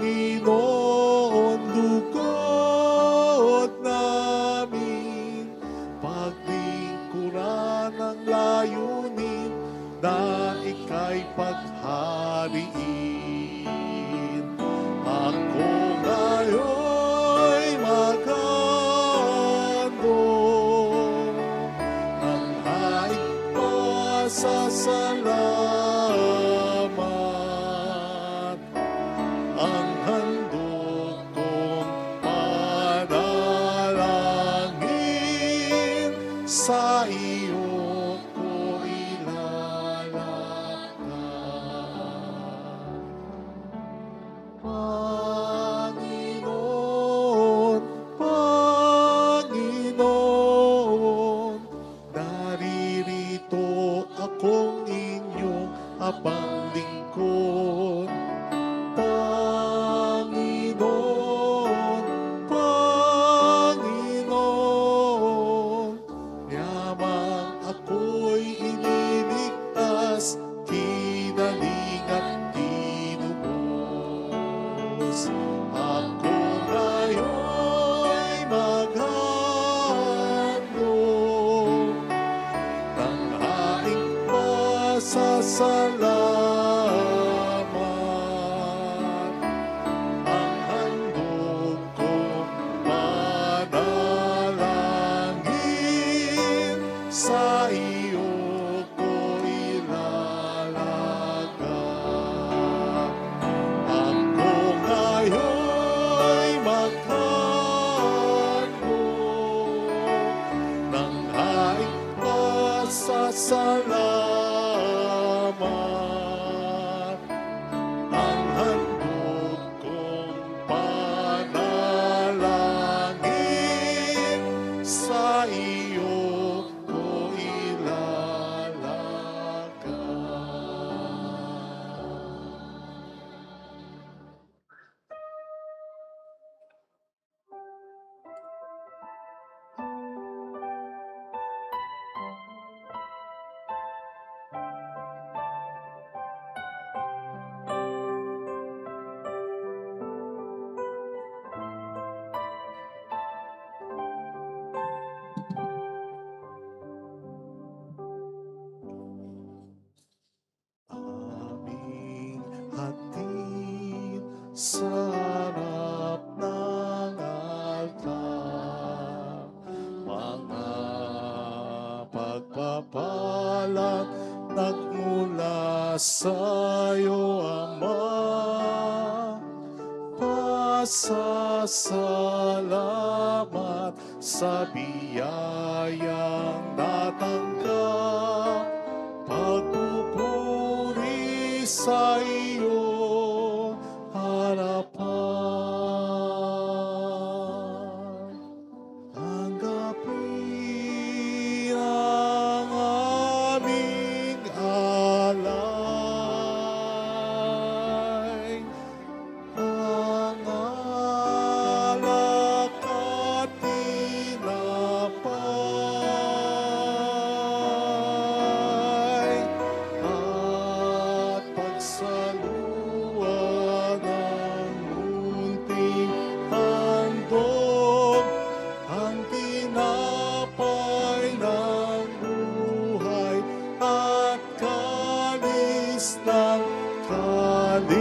Panginoon, lugod namin, paglingkuran ang layunin na ika'y paghariin. Ako ngayon'y maghandog ng haing pasasalamat. Ang handog kong panalangin, sa iyo ko ilalagay. Panginoon, Panginoon, naririto akong inyong abang lingkod. Panginoon, Panginoon, yamang ako'y iniligtas, kinaling at tinubos. Ako ngayon'y maghandog ng aking pasasalamat. Ang handog kong panalangin, sa iyo ko ilalagay. Ako ngayon'y maghandog ng aking pasasalamat. Ang handog kong panalangin, sa iyo ko ilalagay. sa'yo, Ama, pasasalamat sa biyayang natanggap, pagpupuri sa iyong harapan. Tanggapin ang aming alay, ang alak at tinapay, at pagsaluan ng munting handog, ang tinapay ng buhay at kalis ng kaligtasan.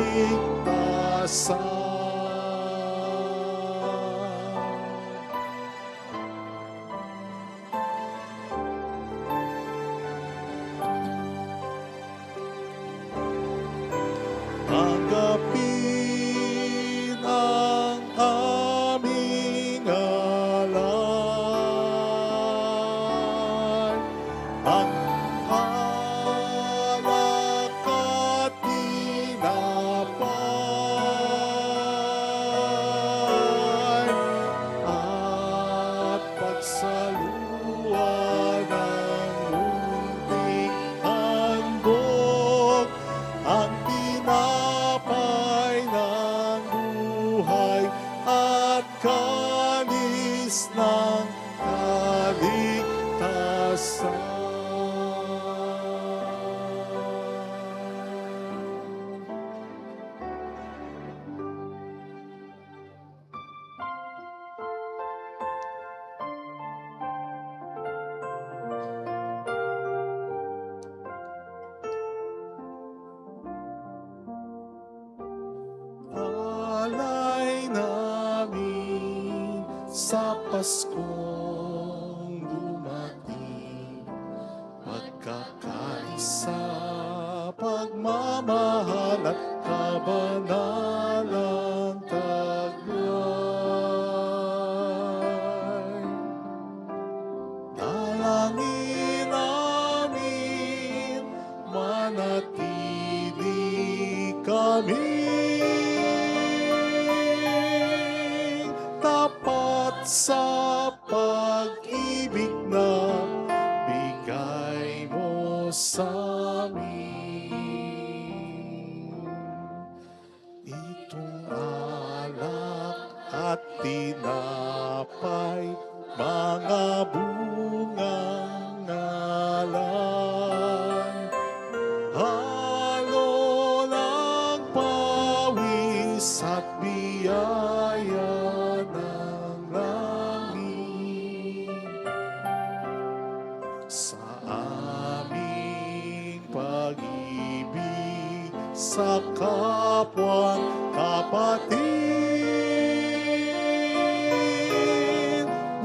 Tanggapin ang aming alay, ang alak at tinapay, at pagsaluan ng munting handog, ang tinapay ng buhay at kalis ng kaligtasan. Alay namin sa Paskong dumating, pagkakaisa, pagmamahal at kabanalang taglay. Dalangin namin, manatili kami tapat sa pag-ibig na bigay mo sa amin. Itong alak at tinapay, mga bungang ngalay, halo ng pawis at biyaya ng langit, sa aming pag-ibig sa kapwa kapatid,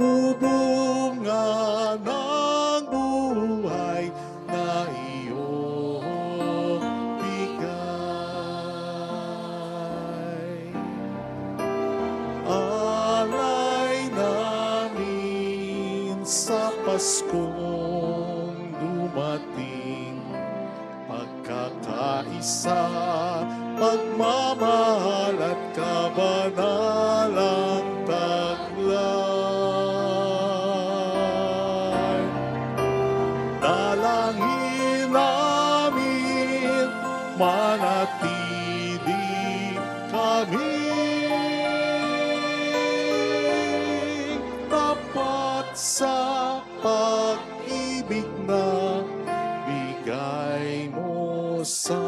bubunga ng buhay na iyong bigay. Alay namin sa Paskong dumating, pagkakaisa, pagmamahal at kabanalang taglay. Dalangin namin, manatili kami tapat sa pag-ibig na bigay mo sa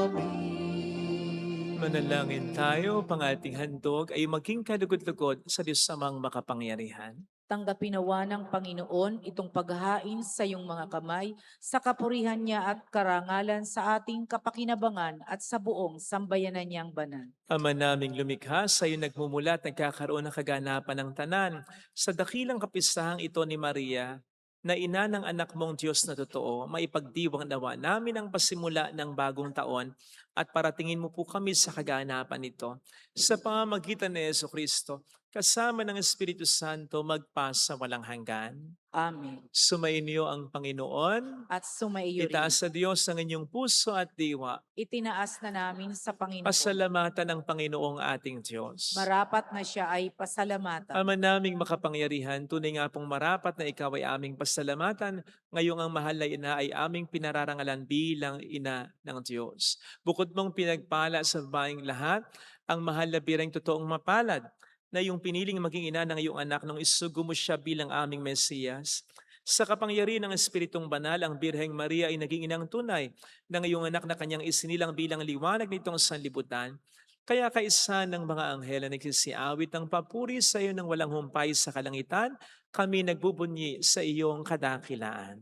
amin. Manalangin tayo, pang ating handog ay maging kalugod-lugod sa Diyos samang makapangyarihan. Tanggapin nawa ng Panginoon itong paghahain sa iyong mga kamay sa kapurihan niya at karangalan sa ating kapakinabangan at sa buong sambayanan niyang banal. Ama naming lumikha, sa iyo nagmumula at nagkakaroon ng kaganapan ng tanan. Sa dakilang kapisahang ito ni Maria, na ina ng anak mong Diyos na totoo, maipagdiwang nawa namin ang pasimula ng bagong taon at paratingin mo po kami sa kaganapan nito. Sa pamamagitan ni Jesucristo, kasama ng Espiritu Santo, magpasa walang hanggan. Amen. Sumainyo ang Panginoon. At sumaiyo rin. Itaas sa Diyos ang inyong puso at diwa. Itinaas na namin sa Panginoon. Pasalamatan ng Panginoong ating Diyos. Marapat na siya ay pasalamatan. Ama naming makapangyarihan, tunay nga pong marapat na ikaw ay aming pasalamatan. Ngayong ang mahal na ina ay aming pinararangalan bilang ina ng Diyos. Bukod mong pinagpala sa babaeng lahat, ang mahal na birang totoong mapalad, na yung piniling maging ina ng iyong anak nung isugo mo siya bilang aming Mesiyas. Sa kapangyarihan ng Espiritong Banal, ang Birheng Maria ay naging inang tunay ng iyong anak na kanyang isinilang bilang liwanag nitong sanlibutan. Kaya kaisa ng mga anghel na nagsisiawit ng papuri sa iyo ng walang humpay sa kalangitan, kami nagbubunyi sa iyong kadakilaan.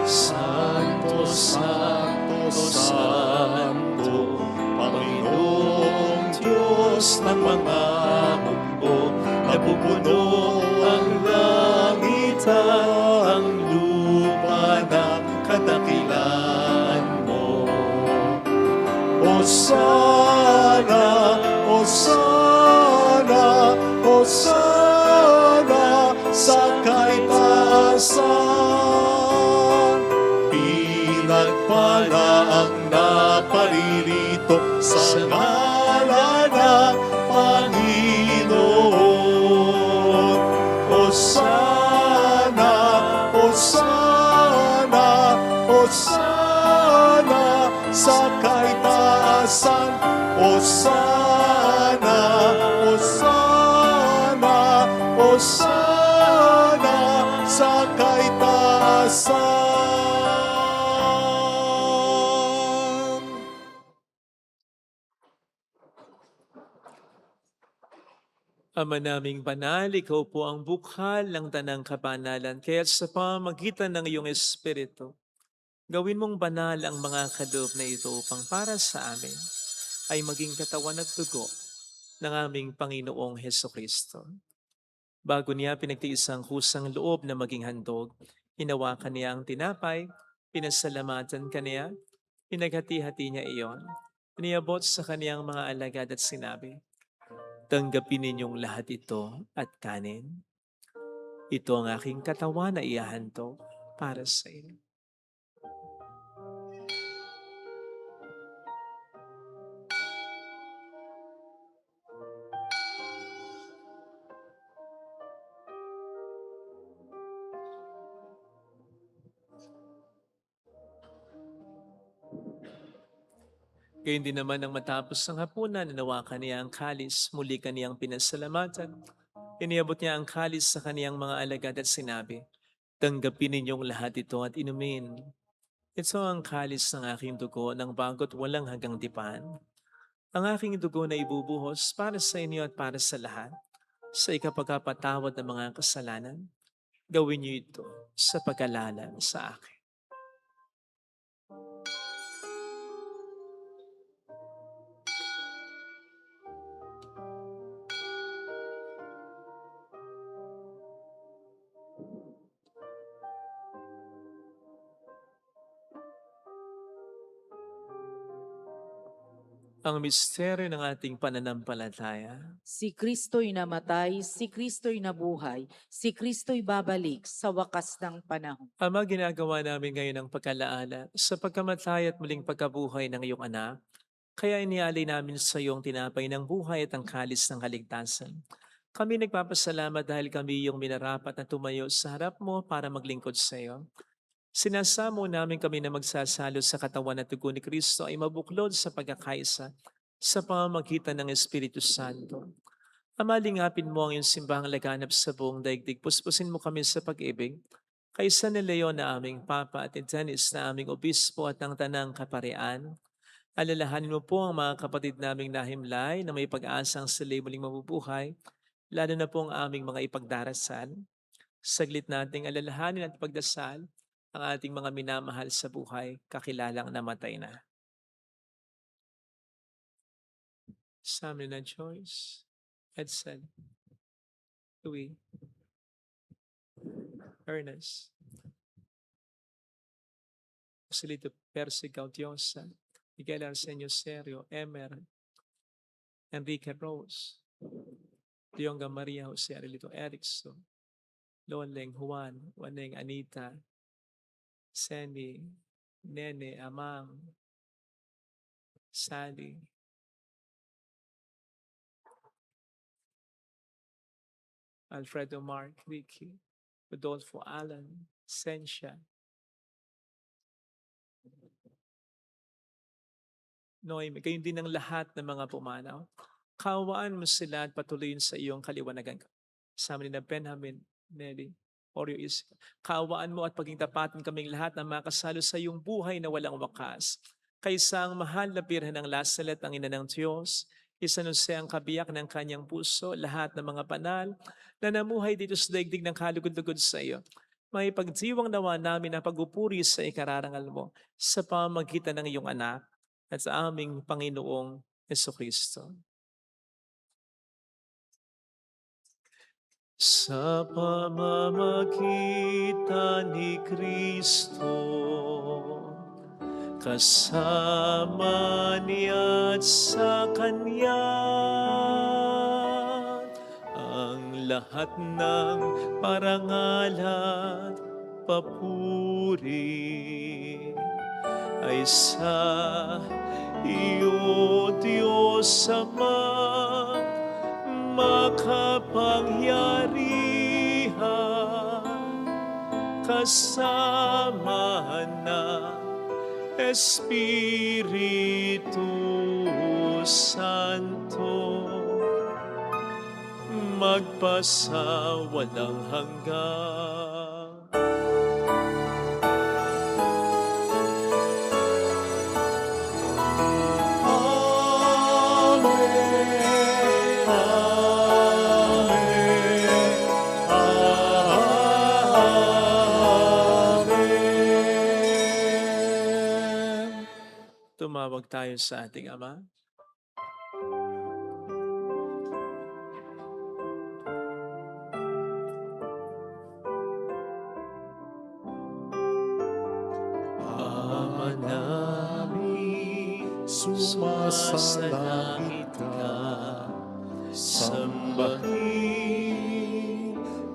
Santo, Santo, Santo, Panginoong Diyos ng mga mundo, napupuno ang langit at ang lupa ng kadakilan mo. Hosana, Hosana, Hosana sa kaitaasan. Pinagpala ang naparirito sa ngalan ng Panginoon. Hosana, Hosana, Hosana sa kaitaasan. Hosana, Hosana, Hosana sa kaitaasan. Ama naming banal, ikaw po ang bukhal ng tanang kabanalan. Kaya sa pamamagitan ng iyong Espiritu, gawin mong banal ang mga kaloob na ito upang para sa amin ay maging katawan at dugo ng aming Panginoong Hesukristo. Bago niya pinagtiis ang kusang loob na maging handog, hinawakan niya ang tinapay, pinasalamatan kaniya, pinaghati-hati niya iyon, iniabot sa kaniyang mga alagad at sinabi, "Tanggapin ninyong lahat ito at kanin. Ito ang aking katawan na ihahandog para sa inyo." Gayun din naman nang matapos ang hapunan, nanawakan niya ang kalis, muli kaniyang pinasalamatan. Iniabot niya ang kalis sa kaniyang mga alagad at sinabi, "Tanggapin ninyong lahat ito at inumin. Ito ang kalis ng aking dugo ng bago't walang hanggang tipan. Ang aking dugo na ibubuhos para sa inyo at para sa lahat, sa ikapagpatawad ng mga kasalanan. Gawin niyo ito sa pag-alala sa akin." Ang misteryo ng ating pananampalataya. Si Kristo'y namatay, si Kristo'y nabuhay, si Kristo'y babalik sa wakas ng panahon. Ama, ginagawa namin ngayon ang pagkalaala sa pagkamatay at muling pagkabuhay ng iyong anak. Kaya inialay namin sa iyong tinapay ng buhay at ang kalis ng kaligtasan. Kami nagpapasalamat dahil kami iyong minarapat na tumayo sa harap mo para maglingkod sa iyo. Sinasamo namin kami na magsasalo sa katawan at dugo ni Kristo ay mabuklod sa pagkakaisa sa pamamagitan ng Espiritu Santo. Ama, lingapin mo ang iyong simbahang laganap sa buong daigdig. Puspusin mo kami sa pag-ibig. Kay San Leon na aming Papa at Dennis na aming Obispo at ng Tanang Kaparian. Alalahanin mo po ang mga kapatid naming nahimlay na may pag-asang sila muling mabubuhay, lalo na po ang aming mga ipagdarasal. Saglit nating alalahanin at pagdasal ang ating mga minamahal sa buhay, kakilalang namatay na. Sa amin na Joyce, Edson, Louie, Ernest, Joselito Percy Gaudiosa, Miguel Arsenio Serio, Emer, Enrique Rose, Dionga Maria Jose Arilito Erickson, Loleng Juan, Waneng Anita, Senny, Nene Amang, Sally, Alfredo Mark, Ricky, Rodolfo Alan, Sensha, Noemi, gayon din ang lahat ng mga pumanaw. Kawaan mo sila at patuloyin sa iyong kaliwanagan. Sama ni na Benjamin, Nelly, Oreo is, kawaan mo at paging tapatin kaming lahat na makasalo sa iyong buhay na walang wakas. Kaysa ang mahal na birhen ng Lasalet, ang ina ng Diyos, isanuse ang kabiyak ng kanyang puso, lahat ng mga banal na namuhay dito sa daigdig ng kalugod-lugod sa iyo. May pagdiwang nawa namin na pagupuri sa ikararangal mo sa pamamagitan ng iyong anak at sa aming Panginoong Jesucristo. Sa pamamagitan ni Kristo, kasama niya at sa Kanya, ang lahat ng parangal at papuri ay sa iyo, Diyos Ama, makapangyarihan, kasama na Espiritu Santo, magpasa walang hanggan. Tumawag tayo sa ating Ama. Ama namin, sumasalangit ka, sambahin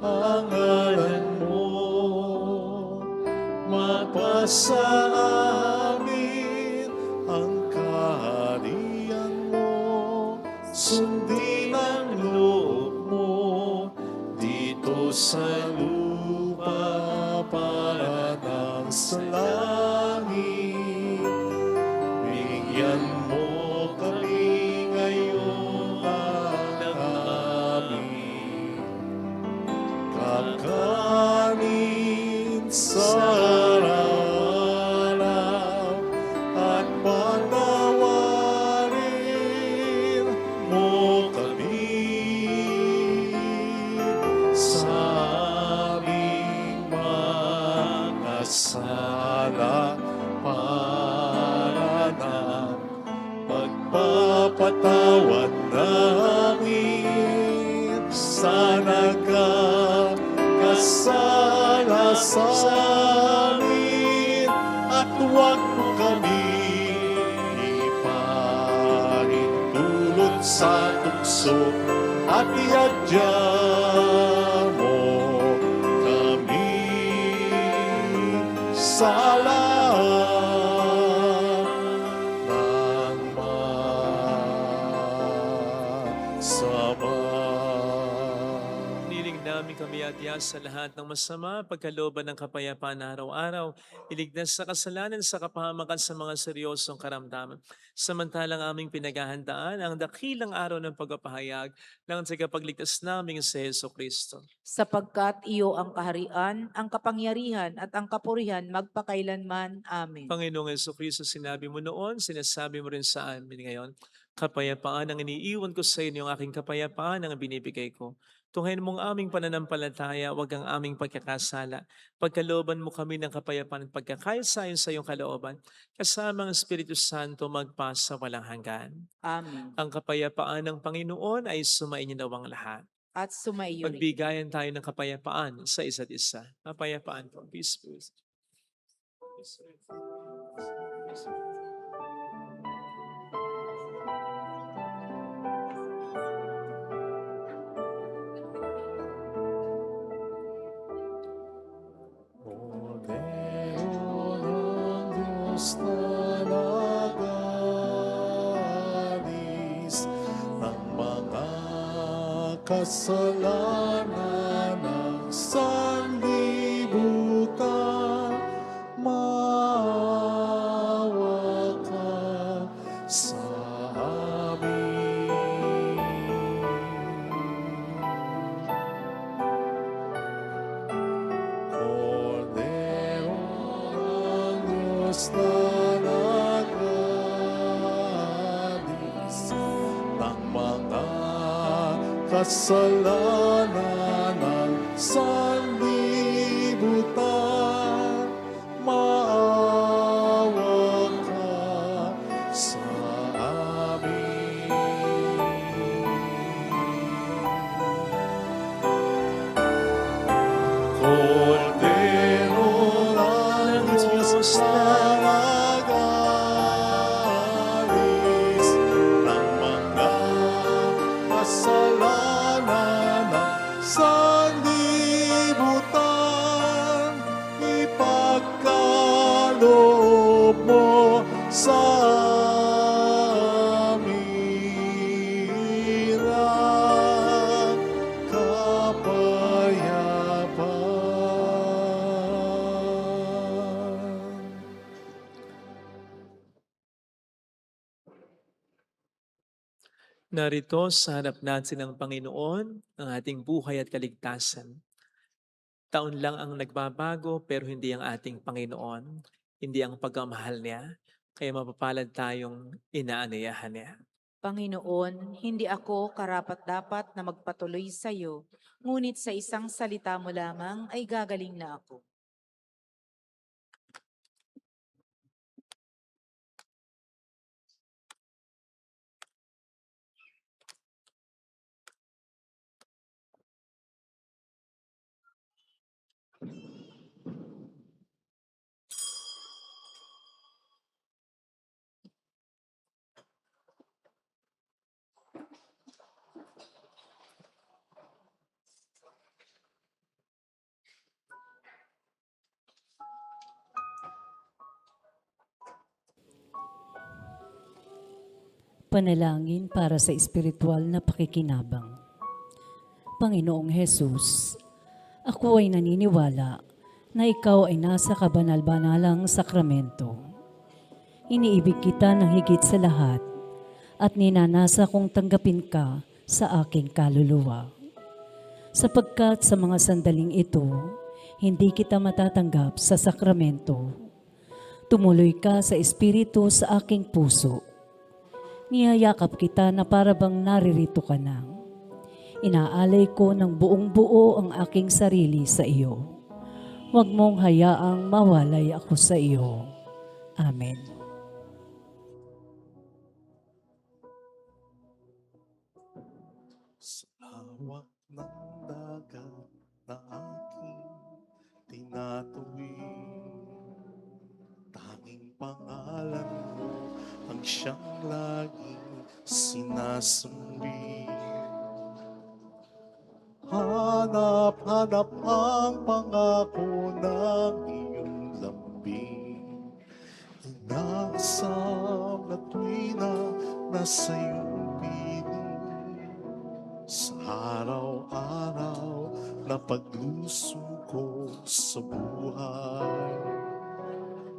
ang ngalan mo, mapasa amin ang kaharian mo, sundin ang loob mo dito sa lupa para ng sa langit. Bigyan mo kami ngayon ng aming kakanin sa araw-araw at patawarin mo kami sa aming mga sala para ng pagpapatawad namin sa nagkakasala sa amin, at huwag mo kami ipahintulot sa tukso at iadya mo kami sa lahat ng masama. Niling namin kami at sa lahat ng masama, pagkalooban ng kapayapaan na araw-araw, iligtas sa kasalanan sa kapahamakan sa mga seryosong karamdaman. Samantalang aming pinaghahandaan ang dakilang araw ng pagpapahayag ng tagapagligtas naming si Jesucristo. Sapagkat iyo ang kaharian, ang kapangyarihan at ang kapurihan magpakailanman. Amen. Panginoong Jesucristo, sinabi mo noon, sinasabi mo rin sa amin ngayon, kapayapaan ang iniiwan ko sa inyo, ang aking kapayapaan ang binibigay ko. Tunghayin mong aming pananampalataya, wag ang aming pagkakasala. Pagkalooban mo kami ng kapayapaan at pagkakaisa-ayon sa iyong kalooban, kasama ang Espiritu Santo magpasa walang hanggan. Amen. Ang kapayapaan ng Panginoon ay sumainyo nawang lahat. At sumaiyo rin. Magbigayan tayo ng kapayapaan sa isa't isa. Kapayapaan po. Peace be with you. Cordero ng Diyos na nag-aalis ng mga kasalanan ng sanlibutan, maawa ka sa amin. Cordero ng Diyos na nag-aalis ng mga kasalanan ng sanlibutan, maawa ka sa amin. Cordero ng Diyos na nag-aalis ng mga kasalanan ng sanlibutan, ipagkaloob mo sa amin ang kapayapaan. Narito sa harap natin ng Panginoon ang ating buhay at kaligtasan. Taon lang ang nagbabago pero hindi ang ating Panginoon, hindi ang pagmamahal niya, kaya mapapalad tayong inaanayahan niya. Panginoon, hindi ako karapat-dapat na magpatuloy sa iyo, ngunit sa isang salita mo lamang ay gagaling na ako. Panalangin para sa espiritual na pakikinabang. Panginoong Hesus, ako ay naniniwala na ikaw ay nasa kabanal-banalang sakramento. Iniibig kita ng higit sa lahat at ninanasa kong tanggapin ka sa aking kaluluwa. Sapagkat sa mga sandaling ito, hindi kita matatanggap sa sakramento. Tumuloy ka sa espiritu sa aking puso. Niyayakap kita na parabang naririto ka na. Inaalay ko ng buong buo ang aking sarili sa iyo. Huwag mong hayaang mawalay ako sa iyo. Amen. Sa hawak ng dagat na aking tinatuwid, tanging pangalan mo ang siyang laging sinasumbi. Hanap-hanap ang pangako ng iyong lambing. Inaasam na tuwi na nasa iyong piling. Sa araw-araw na paglusong ko sa buhay,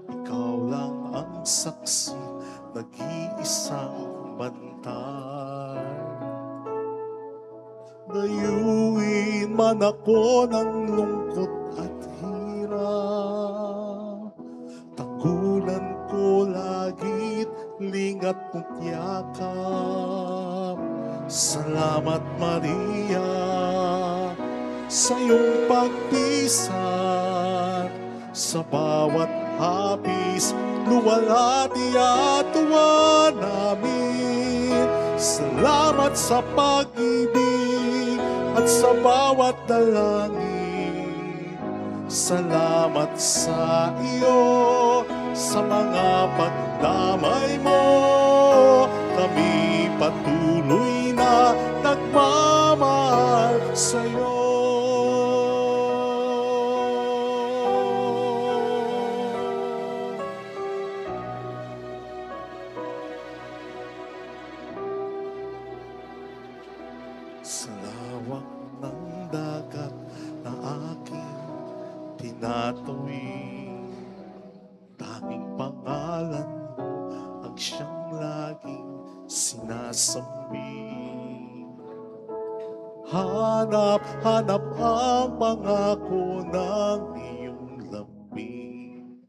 ikaw lang ang saksi, nag-iisang bantay. Dayuin man ako ng lungkot at hirap, tanggulan ko lagit lingat mo't yakap. Salamat Maria, sa iyong pagpisan. Sa bawat hapis, luwalhati at tuwa namin. Salamat sa pag-ibig at sa bawat dalangin. Salamat sa iyo, sa mga pagdamay mo. Kami patuloy na nagmamahal sa iyo. Sa lawak ng dagat na aking tinatuwid, tanging pangalan mo ang siyang laging sinasambi. Hanap ang pangako ng iyong lambing.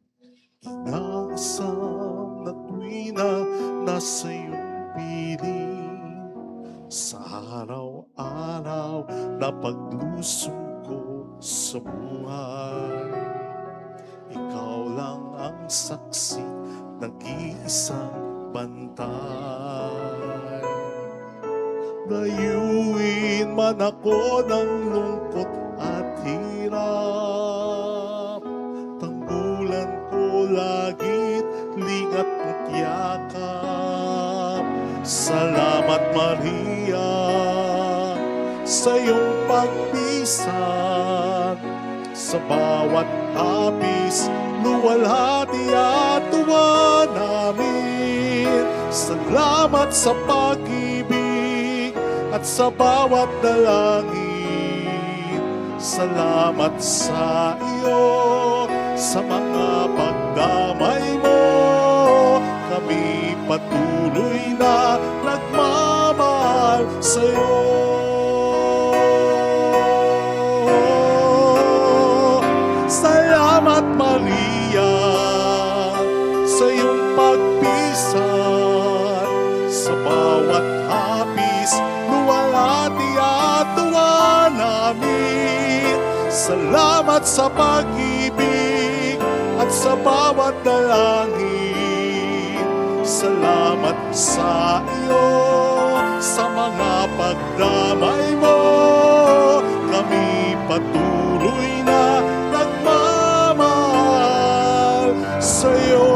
Inaasam na tuwi na nasa iyong piling. Sa araw-araw na paglusong ko sa buhay, ikaw lang ang saksi, nag-iisang bantay. Layuin man ako ng lungkot at hirap, tanggulan ko lagit, lingat mo't yakap. Salamat Maria sa iyong pagpisan. Sa bawat hapis, luwalhati at tuwa namin. Salamat sa pag-ibig at sa bawat dalangin. Salamat sa iyo, sa mga pagdamay mo. Kami patuloy na nagmamahal sa iyo. Salamat Maria sa iyong pagpisan. Sa bawat hapis, luwalhati at tuwa namin. Salamat sa pag-ibig at sa bawat dalangin. Salamat sa iyo, sa mga pagdamay mo. Kami patuloy na nagmamahal sa iyo.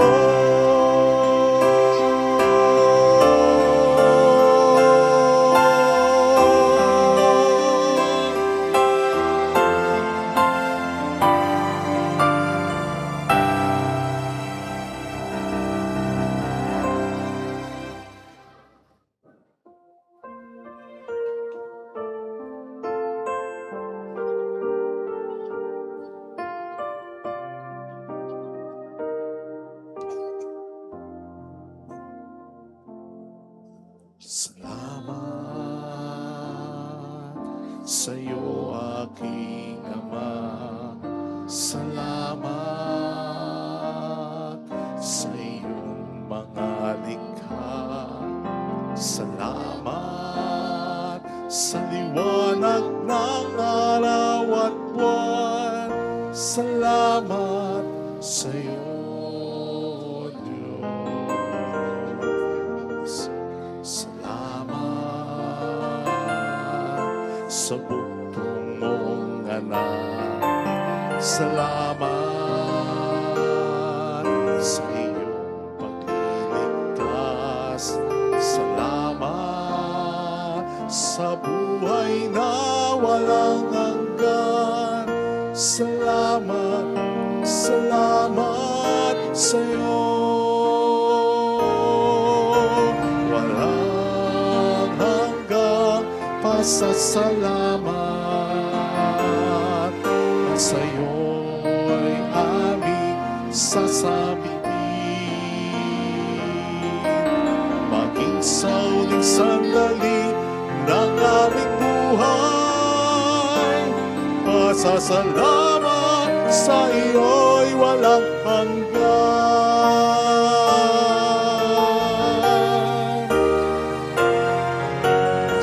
Salamat sa iyo, aking Ama. Salamat sa iyong mga likha. Salamat sa liwanag ng araw at buwan. Salamat sa iyo, Diyos. Salamat sa buktong mong anak. Salamat sa iyong pagliligtas. Salamat sa buhay na walang hanggan. Salamat, salamat sa iyo. Walang hanggang pasasalamat at sa iyo'y aming sasabihin. Maging sa uling sandali ng aming buhay, pasasalamat sa iyo'y walang hanggan.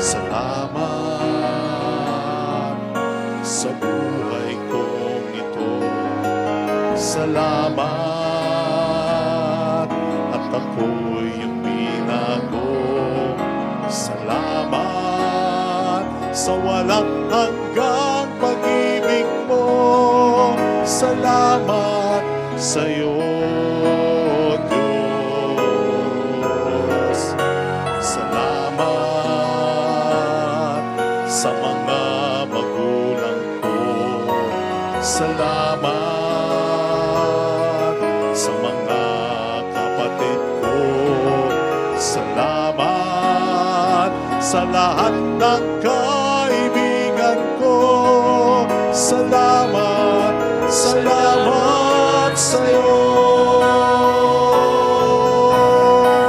Salamat sa salamat. At ako'y iyong binago. Salamat sa walang hanggang pag-ibig mo. Salamat sa iyo, Diyos. Salamat sa mga magulang ko. Salamat sa mga kapatid ko. Salamat sa lahat ng kaibigan ko. Salamat, salamat sa iyo.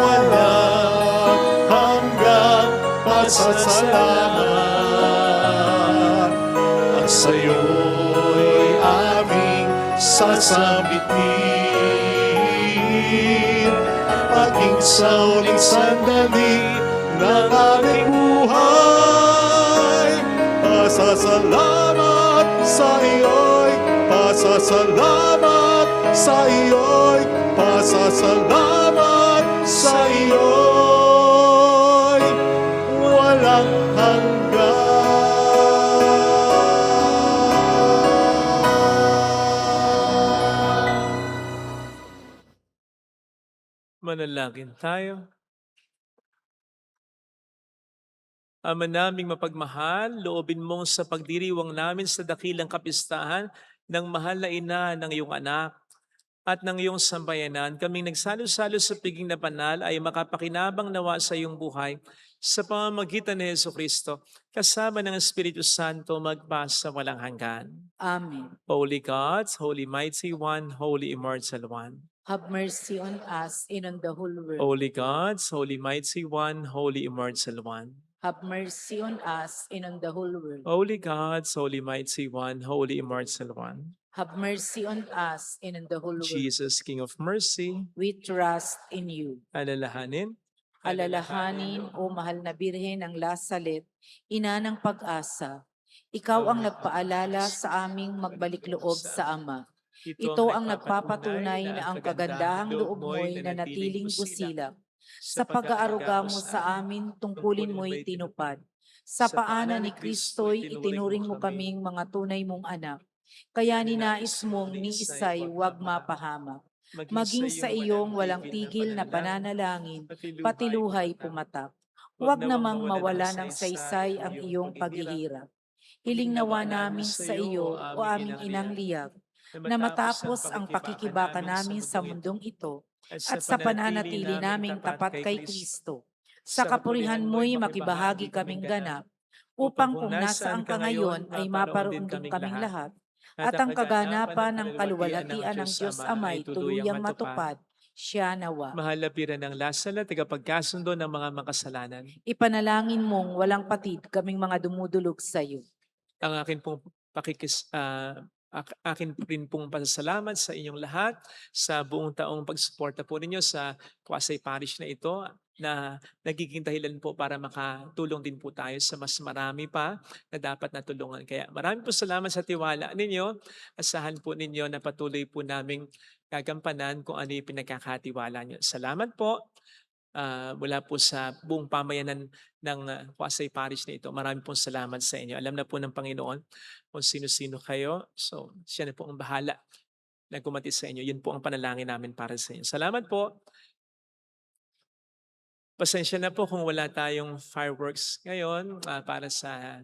Walang hanggang pasasalamat. At sa iyo'y aming sasabitin. Maging sa uling sandali ng aming buhay. Pasasalamat sa iyo'y, pasasalamat sa iyo'y, pasasalamat sa iyo'y walang hanggan. Manalangin tayo. Ama naming mapagmahal, loobin mong sa pagdiriwang namin sa dakilang kapistahan ng mahal na ina ng iyong anak at ng iyong sambayanan, kaming nagsalo-salo sa piging na banal ay makapakinabang nawa sa iyong buhay sa pamamagitan ni Jesucristo, kasama ng Espiritu Santo magpasa walang hanggan. Amen. Holy God, Holy Mighty One, Holy Immortal One. Have mercy on us and on the whole world. Holy God, Holy Mighty One, Holy Immortal One. Have mercy on us and on the whole world. Holy God, Holy Mighty One, Holy Immortal One. Have mercy on us and on the whole world. Jesus, King of Mercy, We trust in you. alalahanin. Alalahanin, o mahal na Birhen ng Lasalet, ina ng pag-asa, ikaw ang nagpaalala sa aming magbalik loob sa Ama. Ito ang nagpapatunay na ang kagandahang loob mo'y nanatiling busilak. Sa pag-aaruga mo sa amin, tungkulin mo'y tinupad. Sa paanan ni Kristo'y itinuring mo kaming mga tunay mong anak. Kaya ninais mong ni Isay huwag mapahamak. Maging sa iyong walang tigil na pananalangin, pati luhay pumatak. Huwag namang mawala ng saysay ang iyong paghihirap. Hiling nawa namin sa iyo, o aming inang liyag, na matapos ang pakikibaka namin sa mundong ito, at sa pananatili naming tapat kay Kristo, sa kapurihan mo'y makibahagi kaming ganap, upang kung nasaan ka ngayon ay maparoon din kaming lahat, at ang kaganapan ng kaluwalhatian ng Diyos Amay tuluyang matupad, siya nawa. Mahal na Bira ng Lasala, tagapagkasundo ng mga makasalanan. Ipanalangin mong walang patid kaming mga dumudulog sa iyo. Ang akin pong akin rin pong pasasalamat sa inyong lahat sa buong taong pagsuporta po ninyo sa Kwasay Parish na ito na nagiging dahilan po para makatulong din po tayo sa mas marami pa na dapat natulungan. Kaya maraming po salamat sa tiwala ninyo. Asahan po ninyo na patuloy po naming gagampanan kung ano yung pinagkakatiwala nyo. Salamat po. Mula po sa buong pamayanan ng Kwasay Parish na ito. Marami pong salamat sa inyo. Alam na po ng Panginoon kung sino-sino kayo. So, siya na po ang bahala na gumati sa inyo. Yun po ang panalangin namin para sa inyo. Salamat po. Pasensya na po kung wala tayong fireworks ngayon para sa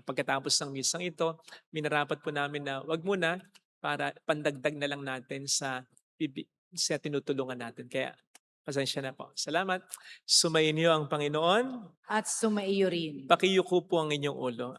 pagkatapos ng misang ito. Minarapat po namin na wag muna para pandagdag na lang natin sa tinutulungan natin. Kaya pasensya na po. Salamat. Sumainyo ang Panginoon. At sumaiyo rin. Pakiyuko po ang inyong ulo.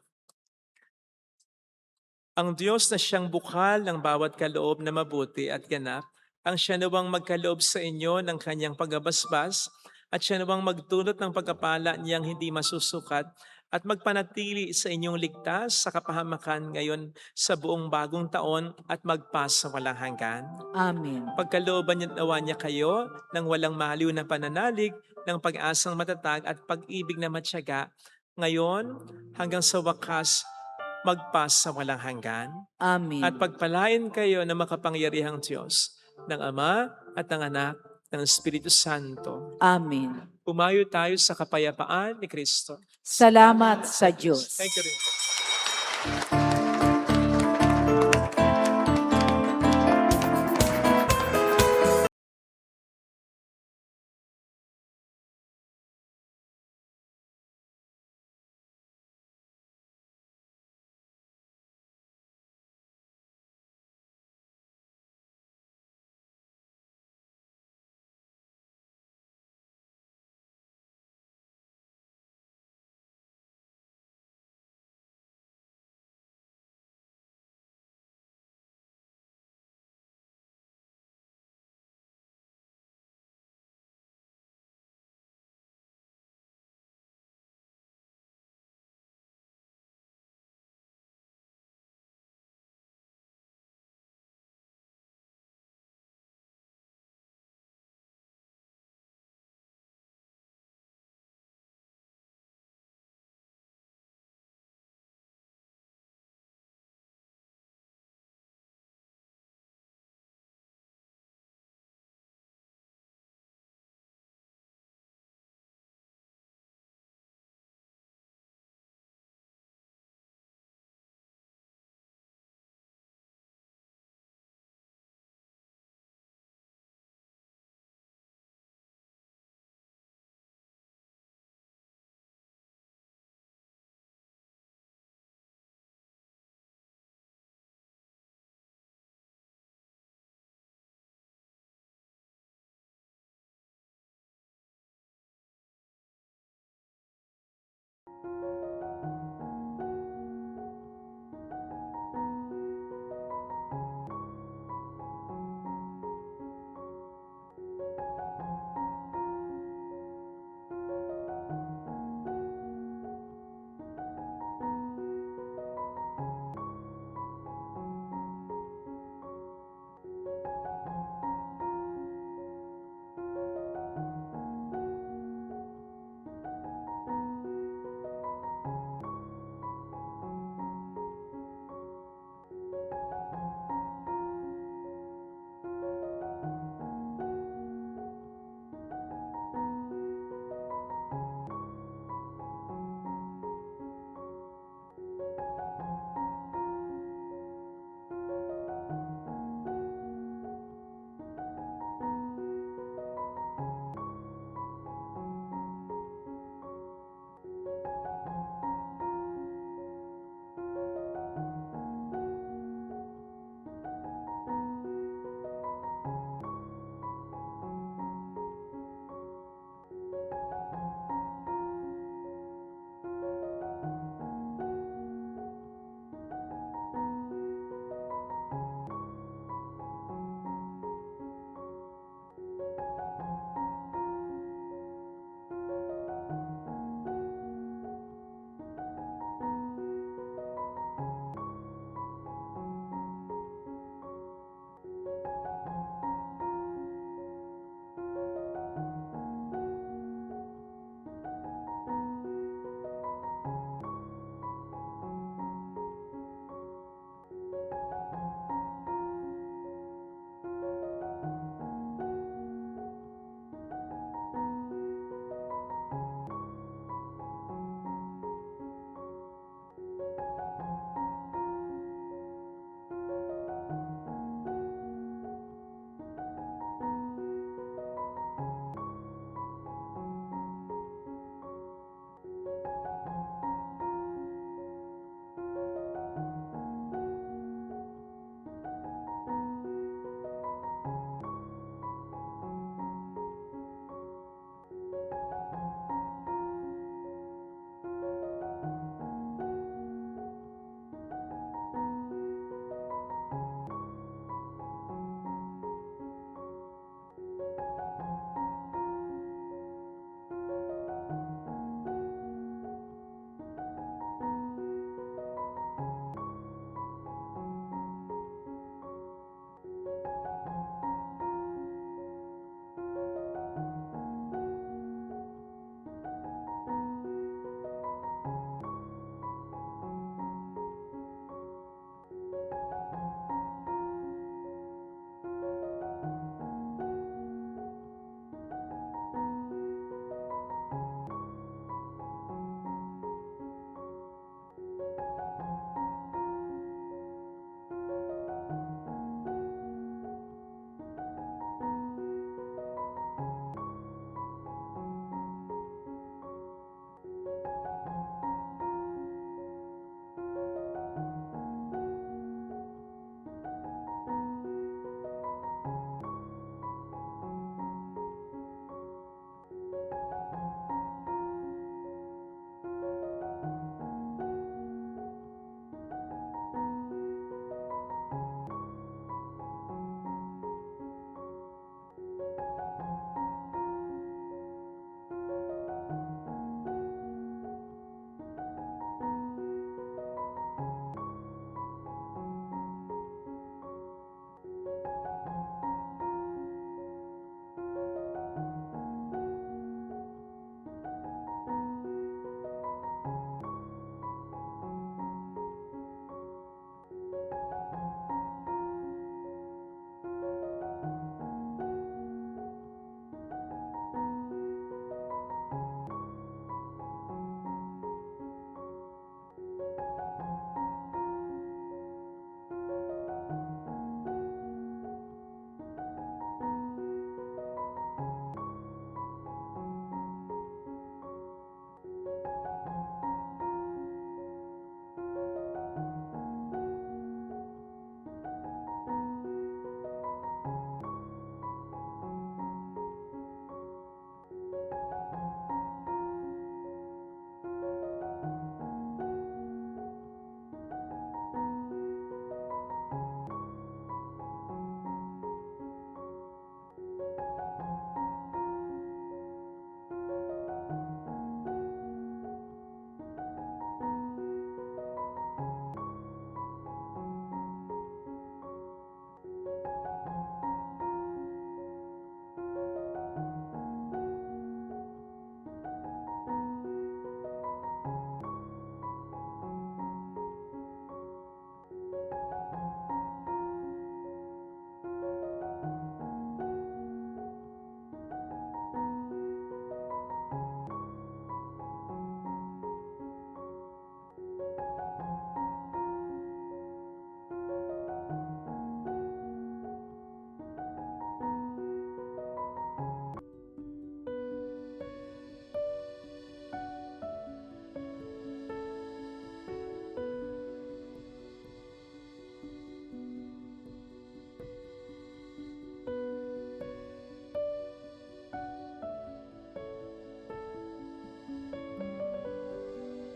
Ang Diyos na siyang bukal ng bawat kaloob na mabuti at ganap, ang siya nawang magkaloob sa inyo ng kanyang pagabasbas, at siya nawang magdulot ng pagkapala niyang hindi masusukat, at magpanatili sa inyong ligtas sa kapahamakan ngayon sa buong bagong taon at magpasa walang hanggan. Amen. Pagkalooban niya nawa niya kayo ng walang maliw na pananalig, ng pag-asang matatag at pag-ibig na matyaga, ngayon hanggang sa wakas magpasa walang hanggan. Amen. At pagpalain kayo ng makapangyarihang Diyos, ng Ama at ng Anak, ng Espiritu Santo. Amen. Pumayo tayo sa kapayapaan ni Kristo. Salamat sa Diyos. Thank you rin.